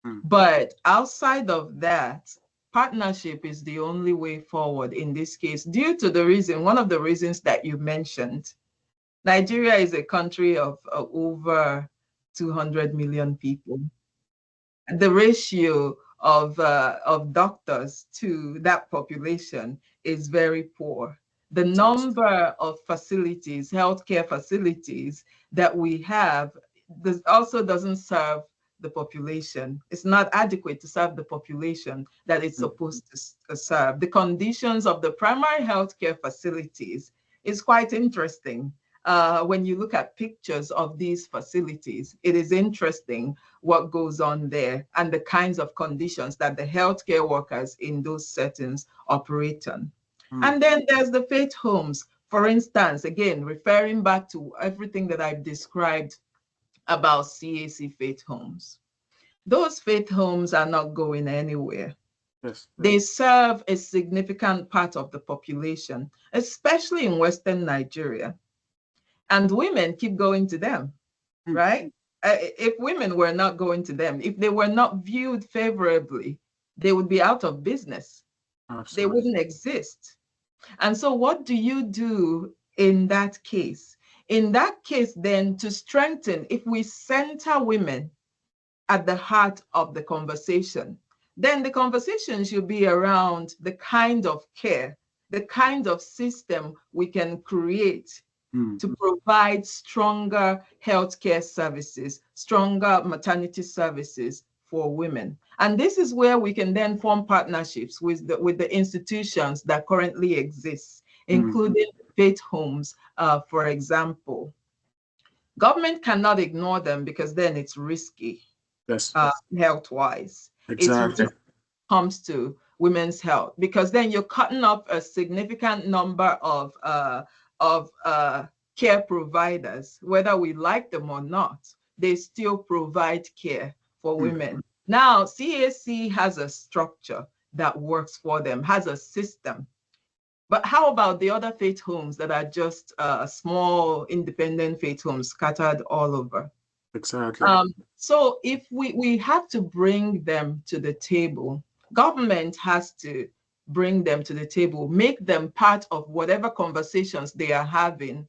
mm, But outside of that, partnership is the only way forward in this case, due to the reason, one of the reasons that you mentioned. Nigeria is a country of over 200 million people. The ratio of doctors to that population is very poor. The yes. number of facilities, healthcare facilities that we have, this also doesn't serve the population. It's not adequate to serve the population that it's Mm, supposed to serve. The conditions of the primary healthcare facilities is quite interesting. When you look at pictures of these facilities, it is interesting what goes on there and the kinds of conditions that the healthcare workers in those settings operate on. mm, And then there's the faith homes. For instance, again, referring back to everything that I've described about CAC faith homes. Those faith homes are not going anywhere. yes. They serve a significant part of the population, especially in Western Nigeria. And women keep going to them, Mm, right? If women were not going to them, if they were not viewed favorably, they would be out of business. They absolutely. wouldn't exist. And so what do you do in that case? In that case, then, to strengthen, if we center women at the heart of the conversation, then the conversation should be around the kind of care, the kind of system we can create Mm, to provide stronger healthcare services, stronger maternity services for women. And this is where we can then form partnerships with the institutions that currently exist, mm, including faith homes, for example. Government cannot ignore them because then it's risky yes, health-wise. It's exactly. comes to women's health, because then you're cutting off a significant number of care providers, whether we like them or not. They still provide care for Mm, women. Now, CAC has a structure that works for them, has a system. But how about the other faith homes that are just small independent faith homes scattered all over? Exactly. So if we have to bring them to the table, government has to bring them to the table, make them part of whatever conversations they are having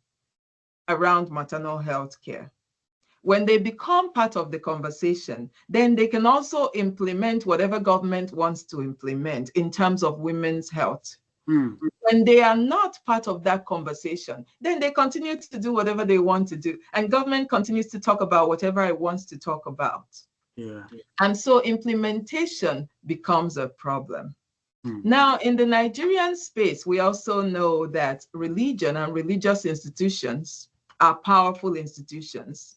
around maternal health care. When they become part of the conversation, then they can also implement whatever government wants to implement in terms of women's health. When they are not part of that conversation, then they continue to do whatever they want to do, and government continues to talk about whatever it wants to talk about. Yeah. And so implementation becomes a problem. Now, in the Nigerian space, we also know that religion and religious institutions are powerful institutions.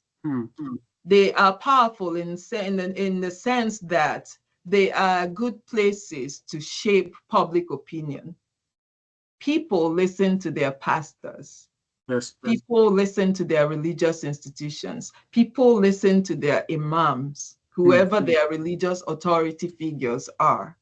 They are powerful in the sense that they are good places to shape public opinion. People listen to their pastors. Yes. People listen to their religious institutions. People listen to their imams, whoever their religious authority figures are.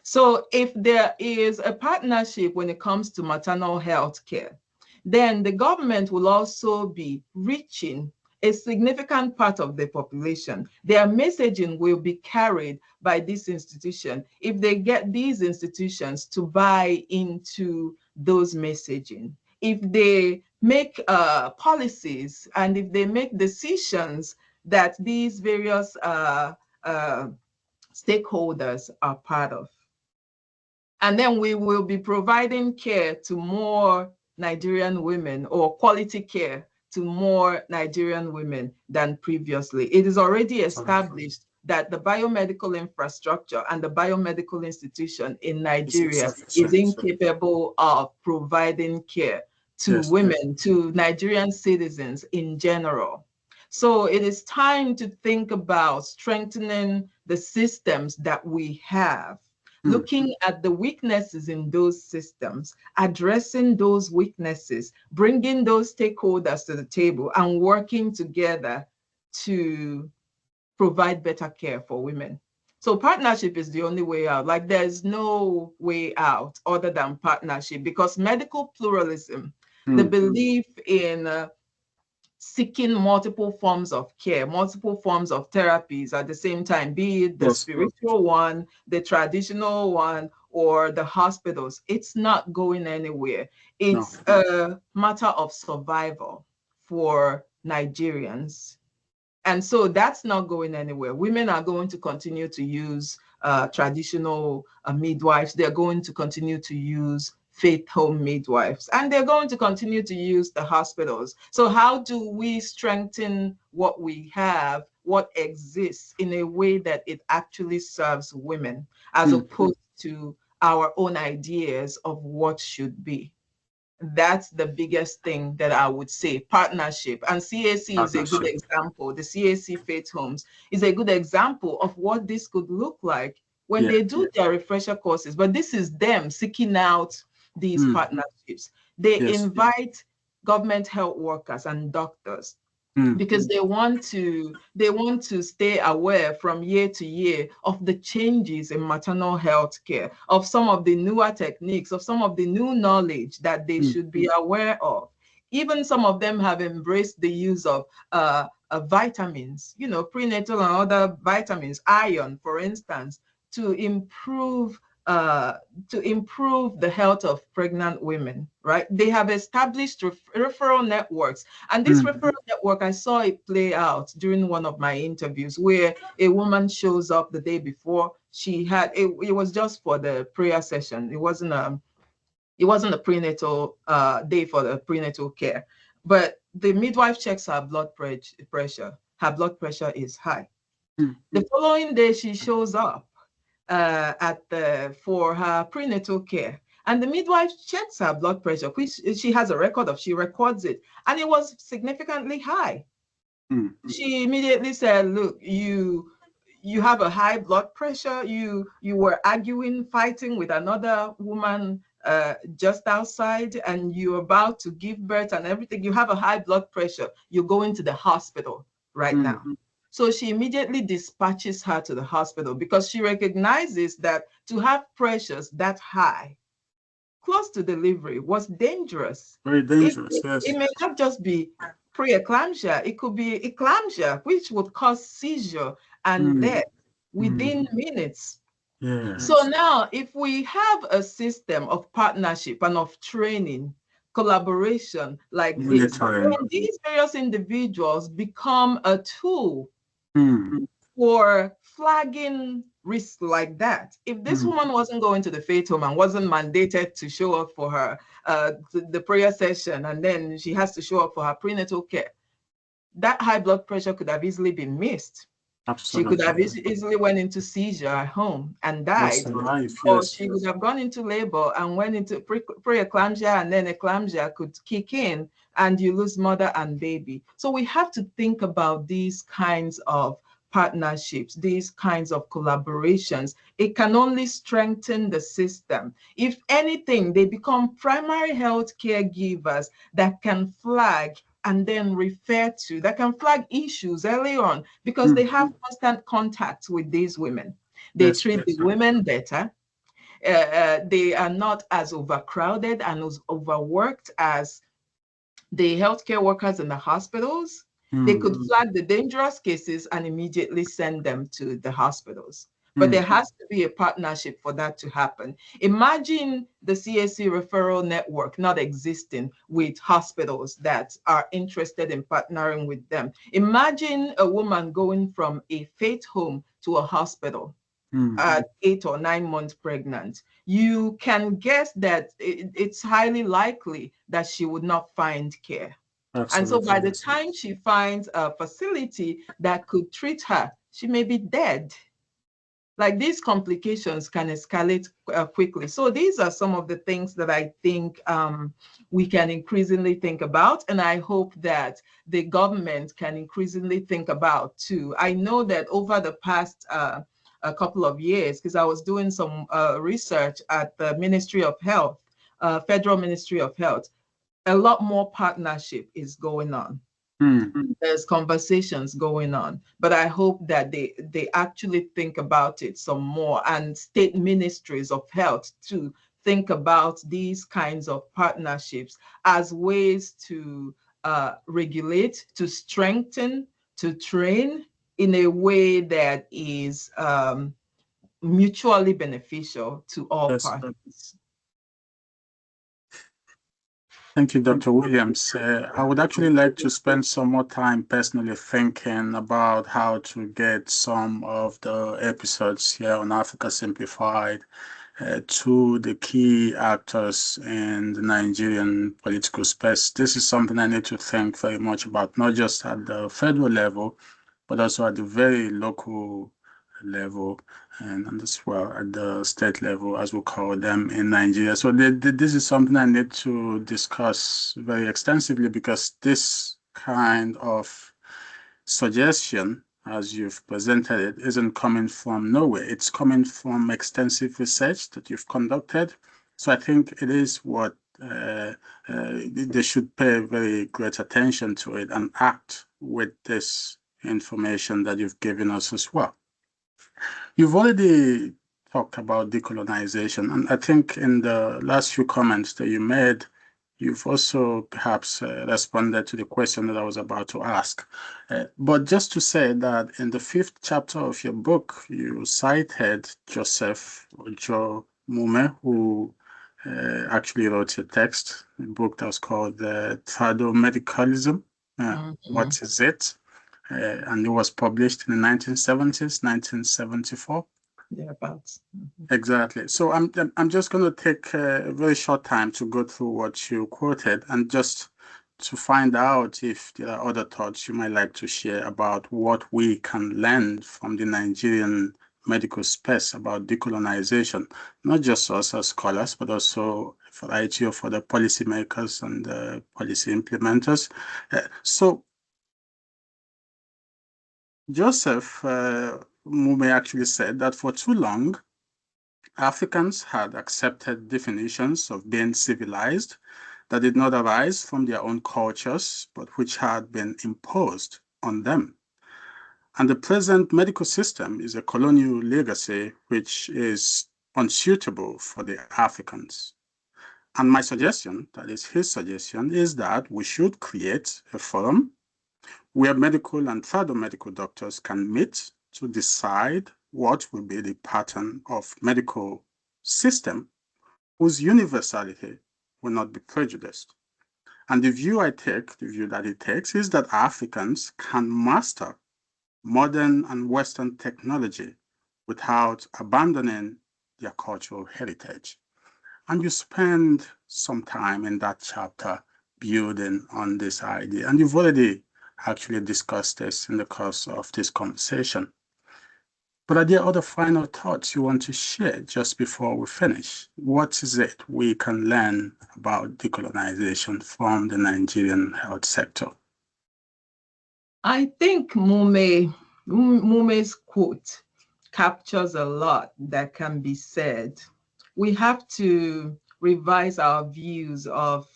So if there is a partnership when it comes to maternal health care, then the government will also be reaching a significant part of the population. Their messaging will be carried by this institution if they get these institutions to buy into those messaging. If they make policies and if they make decisions that these various stakeholders are part of. And then we will be providing care to more Nigerian women, or quality care to more Nigerian women than previously. It is already established that the biomedical infrastructure and the biomedical institution in Nigeria is incapable of providing care to women, to Nigerian citizens in general. So it is time to think about strengthening the systems that we have, looking at the weaknesses in those systems, addressing those weaknesses, bringing those stakeholders to the table and working together to provide better care for women. So partnership is the only way out. Like, there's no way out other than partnership, because medical pluralism, the belief in seeking multiple forms of care, multiple forms of therapies at the same time, be it the spiritual one, the traditional one, or the hospitals, it's not going anywhere. It's a matter of survival for Nigerians. And so that's not going anywhere. Women are going to continue to use traditional midwives. They're going to continue to use faith home midwives, and they're going to continue to use the hospitals. So how do we strengthen what we have, what exists, in a way that it actually serves women, as opposed to our own ideas of what should be? That's the biggest thing that I would say. Partnership. And CAC is a good example. The CAC Faith Homes is a good example of what this could look like when they do their refresher courses. But this is them seeking out these partnerships. They invite government health workers and doctors, because they want to stay aware from year to year of the changes in maternal health care, of some of the newer techniques, of some of the new knowledge that they should be aware of. Even some of them have embraced the use of vitamins, prenatal and other vitamins, iron, for instance, to improve the health of pregnant women, right? They have established referral networks. And this referral network, I saw it play out during one of my interviews, where a woman shows up the day before. She had, it was just for the prayer session. It wasn't a prenatal day for the prenatal care. But the midwife checks her blood pressure. Her blood pressure is high. The following day, she shows up for her prenatal care, and the midwife checks her blood pressure, which she has a record of. She records it, and it was significantly high. She immediately said, "Look, you have a high blood pressure. You were arguing, fighting with another woman just outside, and you're about to give birth and everything. You have a high blood pressure. You're going to the hospital right now." So she immediately dispatches her to the hospital, because she recognizes that to have pressures that high close to delivery was dangerous. Very dangerous, yes. It may not just be preeclampsia, it could be eclampsia, which would cause seizure and death within minutes. So Yes. now, if we have a system of partnership and of training, collaboration like this, Monitoring. then these various individuals become a tool Mm. for flagging risks like that. If this woman wasn't going to the faith home and wasn't mandated to show up for her the prayer session, and then she has to show up for her prenatal care, that high blood pressure could have easily been missed. She could have Absolutely. easily went into seizure at home and Lost died, of life, or yes. she would have gone into labor and went into preeclampsia, and then eclampsia could kick in, and you lose mother and baby. So we have to think about these kinds of partnerships, these kinds of collaborations. It can only strengthen the system. If anything, they become primary health caregivers that can flag and then refer to, that can flag issues early on, because they have constant contact with these women. They Yes, treat the yes. women better. They are not as overcrowded and as overworked as the healthcare workers in the hospitals. They could flag the dangerous cases and immediately send them to the hospitals. But there has to be a partnership for that to happen. Imagine the CAC referral network not existing with hospitals that are interested in partnering with them. Imagine a woman going from a faith home to a hospital at 8 or 9 months pregnant. You can guess that it's highly likely that she would not find care. And so by Absolutely, the yes. time she finds a facility that could treat her, she may be dead. Like, these complications can escalate quickly. So these are some of the things that I think we can increasingly think about, and I hope that the government can increasingly think about too. I know that over the past a couple of years, because I was doing some research at the Ministry of Health, Federal Ministry of Health, a lot more partnership is going on. There's conversations going on, but I hope that they actually think about it some more, and state ministries of health to think about these kinds of partnerships as ways to regulate, to strengthen, to train in a way that is mutually beneficial to all Yes. parties. Thank you, Dr. Williams. I would actually like to spend some more time personally thinking about how to get some of the episodes here on Africa Simplified to the key actors in the Nigerian political space. This is something I need to think very much about, not just at the federal level, but also at the very local level, and as well at the state level, as we call them in Nigeria. So this is something I need to discuss very extensively, because this kind of suggestion, as you've presented it, isn't coming from nowhere. It's coming from extensive research that you've conducted. So I think it is what they should pay very great attention to it and act with this information that you've given us as well. You've already talked about decolonization, and I think in the last few comments that you made, you've also perhaps responded to the question that I was about to ask. But just to say that in the 5th chapter of your book, you cited Joseph Ojo Mume, who actually wrote a text, a book that was called Tradomedicalism. What is it? And it was published in the 1970s, 1974. Thereabouts. Exactly. So I'm just going to take a very short time to go through what you quoted, and just to find out if there are other thoughts you might like to share about what we can learn from the Nigerian medical space about decolonization, not just us as scholars, but also a variety of other policymakers and policy implementers. So Joseph Mume actually said that for too long, Africans had accepted definitions of being civilized that did not arise from their own cultures, but which had been imposed on them. And the present medical system is a colonial legacy which is unsuitable for the Africans. And my suggestion, that is his suggestion, is that we should create a forum where medical and tradomedical doctors can meet to decide what will be the pattern of medical system whose universality will not be prejudiced. And the view I take, the view that it takes, is that Africans can master modern and Western technology without abandoning their cultural heritage. And you spend some time in that chapter building on this idea. And you've already actually discussed this in the course of this conversation. But are there other final thoughts you want to share just before we finish? What is it we can learn about decolonization from the Nigerian health sector? I think Mume's quote captures a lot that can be said. We have to revise our views of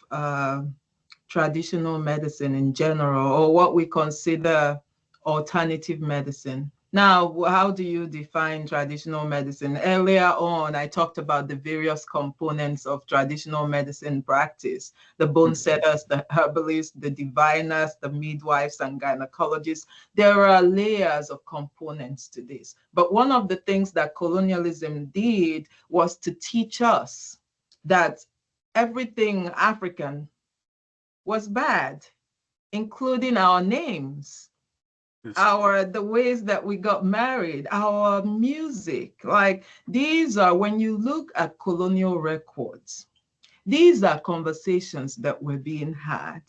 traditional medicine in general, or what we consider alternative medicine. Now, how do you define traditional medicine? Earlier on, I talked about the various components of traditional medicine practice: the bone setters, the herbalists, the diviners, the midwives, and gynecologists. There are layers of components to this. But one of the things that colonialism did was to teach us that everything African was bad, including our names, the ways that we got married, our music. Like, these are, when you look at colonial records, these are conversations that were being had.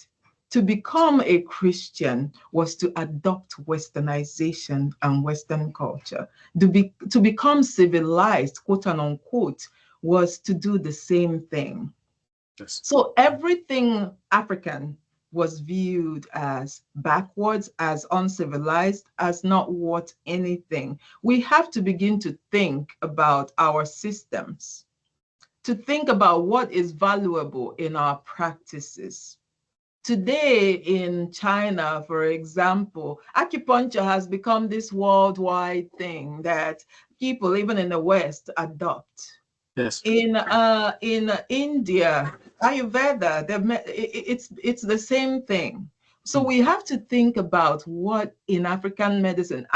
To become a Christian was to adopt Westernization and Western culture. To become civilized, quote and unquote, was to do the same thing. Yes. So everything African was viewed as backwards, as uncivilized, as not worth anything. We have to begin to think about our systems, to think about what is valuable in our practices. Today in China, for example, acupuncture has become this worldwide thing that people, even in the West, adopt. Yes. In India, Ayurveda, it's the same thing. So we have to think about what in African medicine,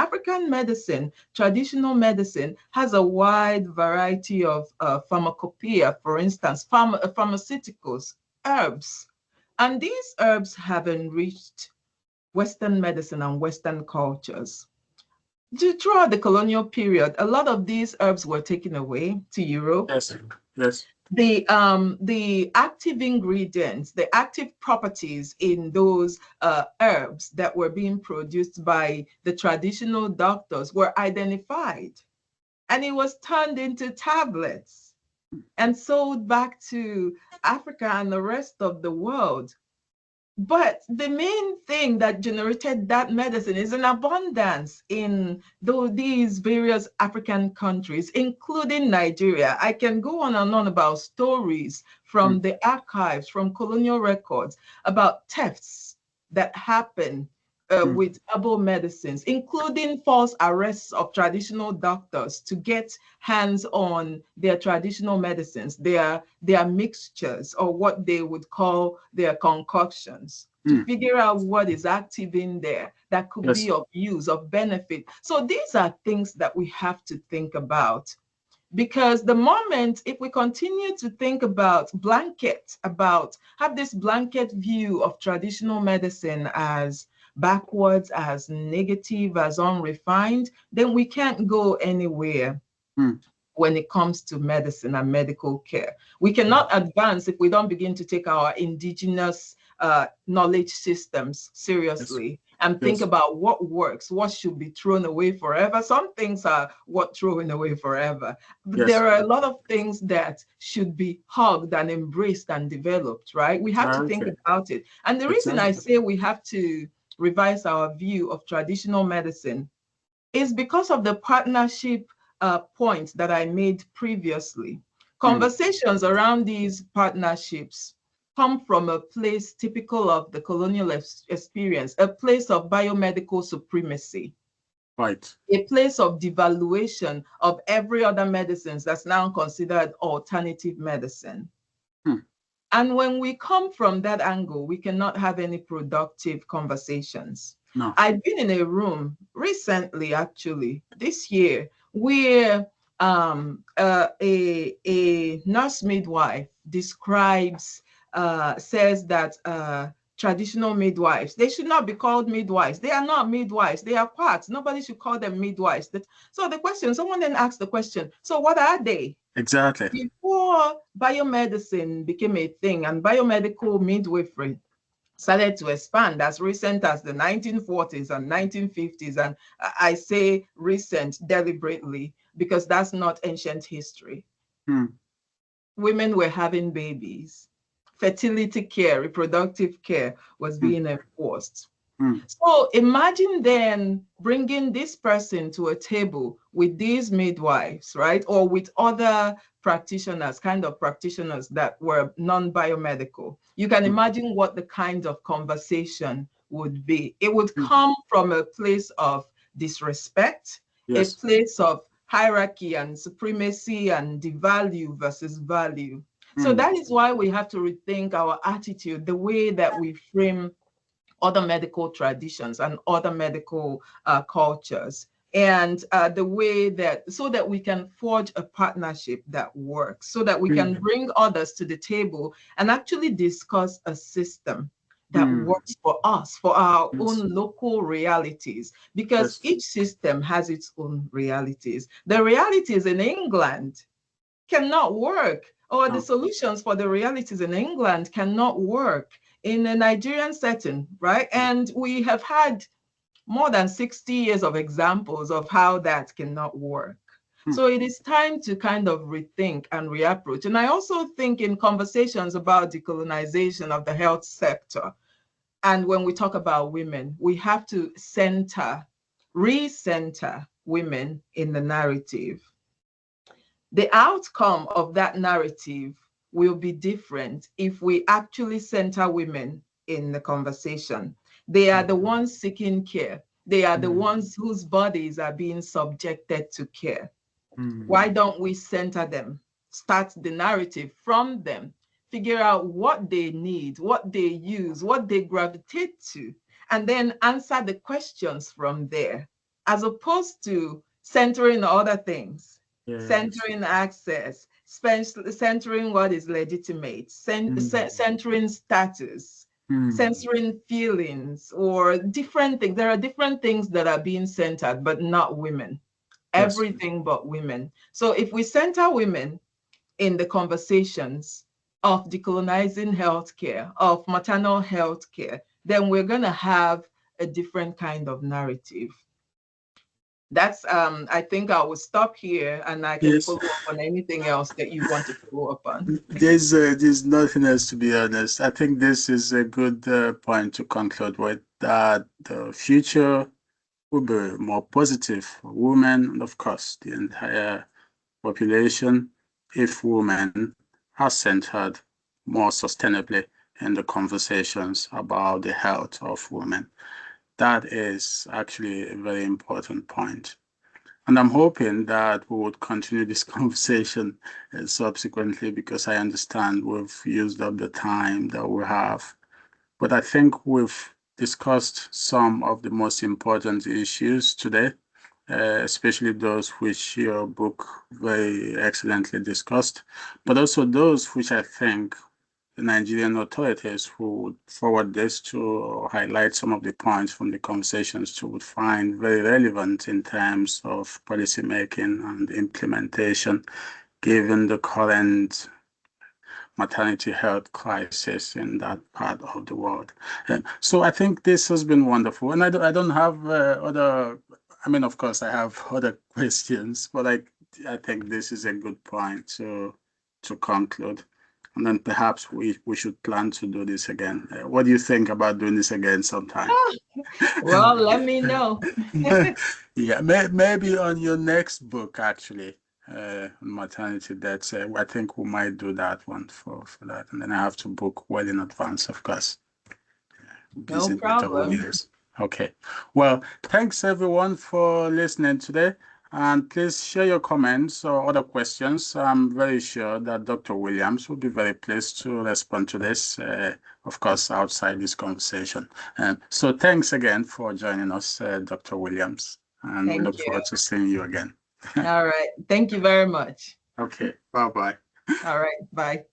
traditional medicine, has a wide variety of pharmacopoeia, for instance, pharmaceuticals, herbs. And these herbs have enriched Western medicine and Western cultures. Throughout the colonial period, a lot of these herbs were taken away to Europe. Yes. Yes. The active ingredients, the active properties in those herbs that were being produced by the traditional doctors were identified, and it was turned into tablets and sold back to Africa and the rest of the world. But the main thing that generated that medicine is an abundance in these various African countries, including Nigeria. I can go on and on about stories from the archives, from colonial records, about thefts that happen with herbal medicines, including false arrests of traditional doctors to get hands on their traditional medicines, their mixtures, or what they would call their concoctions, to figure out what is active in there that could be of use, of benefit. So these are things that we have to think about. Because the moment, if we continue to think about have this blanket view of traditional medicine as backwards, as negative, as unrefined, then we can't go anywhere when it comes to medicine and medical care. We cannot advance if we don't begin to take our indigenous knowledge systems seriously and think about what works, what should be thrown away forever. Some things are what thrown away forever. But there are a lot of things that should be hugged and embraced and developed, right? We have to think about it. And the reason I say we have to revise our view of traditional medicine is because of the partnership points that I made previously. Conversations around these partnerships come from a place typical of the colonial experience, a place of biomedical supremacy. Right. A place of devaluation of every other medicines that's now considered alternative medicine. And when we come from that angle, we cannot have any productive conversations. No. I've been in a room recently, actually, this year, where a nurse midwife describes, says that traditional midwives, they should not be called midwives. They are not midwives. They are quacks. Nobody should call them midwives. So the question, someone then asked the question, so what are they? Exactly. Before biomedicine became a thing and biomedical midwifery started to expand as recent as the 1940s and 1950s, and I say recent deliberately because that's not ancient history. Women were having babies. Fertility care, reproductive care was being enforced. So imagine then bringing this person to a table with these midwives, right? Or with other practitioners, kind of practitioners that were non-biomedical. You can imagine what the kind of conversation would be. It would come from a place of disrespect, yes. a place of hierarchy and supremacy and devalue versus value. So that is why we have to rethink our attitude, the way that we frame other medical traditions and other medical cultures, and the way that, so that we can forge a partnership that works, so that we can bring others to the table and actually discuss a system that works for us, for our own local realities, because each system has its own realities. The realities in England cannot work, or the solutions for the realities in England cannot work in a Nigerian setting, right? And we have had more than 60 years of examples of how that cannot work. So it is time to kind of rethink and reapproach. And I also think in conversations about decolonization of the health sector, and when we talk about women, we have to recenter women in the narrative. The outcome of that narrative will be different if we actually center women in the conversation. They are the ones seeking care. They are the ones whose bodies are being subjected to care. Why don't we center them? Start the narrative from them. Figure out what they need, what they use, what they gravitate to, and then answer the questions from there, as opposed to centering other things. Centering access, centering what is legitimate, centering status, censoring feelings, or different things. There are different things that are being centered, but not women. Everything but women. So if we center women in the conversations of decolonizing healthcare, of maternal healthcare, then we're going to have a different kind of narrative. That's I think I will stop here, and I can follow up on anything else that you want to follow up on. There's nothing else, to be honest. I think this is a good point to conclude with, that the future will be more positive for women and, of course, the entire population, if women are centered more sustainably in the conversations about the health of women. That is actually a very important point. And I'm hoping that we would continue this conversation subsequently, because I understand we've used up the time that we have. But I think we've discussed some of the most important issues today, especially those which your book very excellently discussed, but also those which I think the Nigerian authorities who would forward this to highlight some of the points from the conversations to would find very relevant in terms of policy making and implementation, given the current maternity health crisis in that part of the world. So I think this has been wonderful. And I don't have other, I mean, of course, I have other questions, but I think this is a good point to conclude. And then perhaps we should plan to do this again. What do you think about doing this again sometime? Well, let me know. Yeah, maybe on your next book, actually, maternity deaths. I think we might do that one for that. And then I have to book well in advance, of course. No problem. Okay. Well, thanks everyone for listening today. And please share your comments or other questions. I'm very sure that Dr. Williams will be very pleased to respond to this, of course, outside this conversation. So thanks again for joining us, Dr. Williams, and we Thank look you. forward to seeing you again. All right. Thank you very much. Okay, bye-bye. All right. Bye.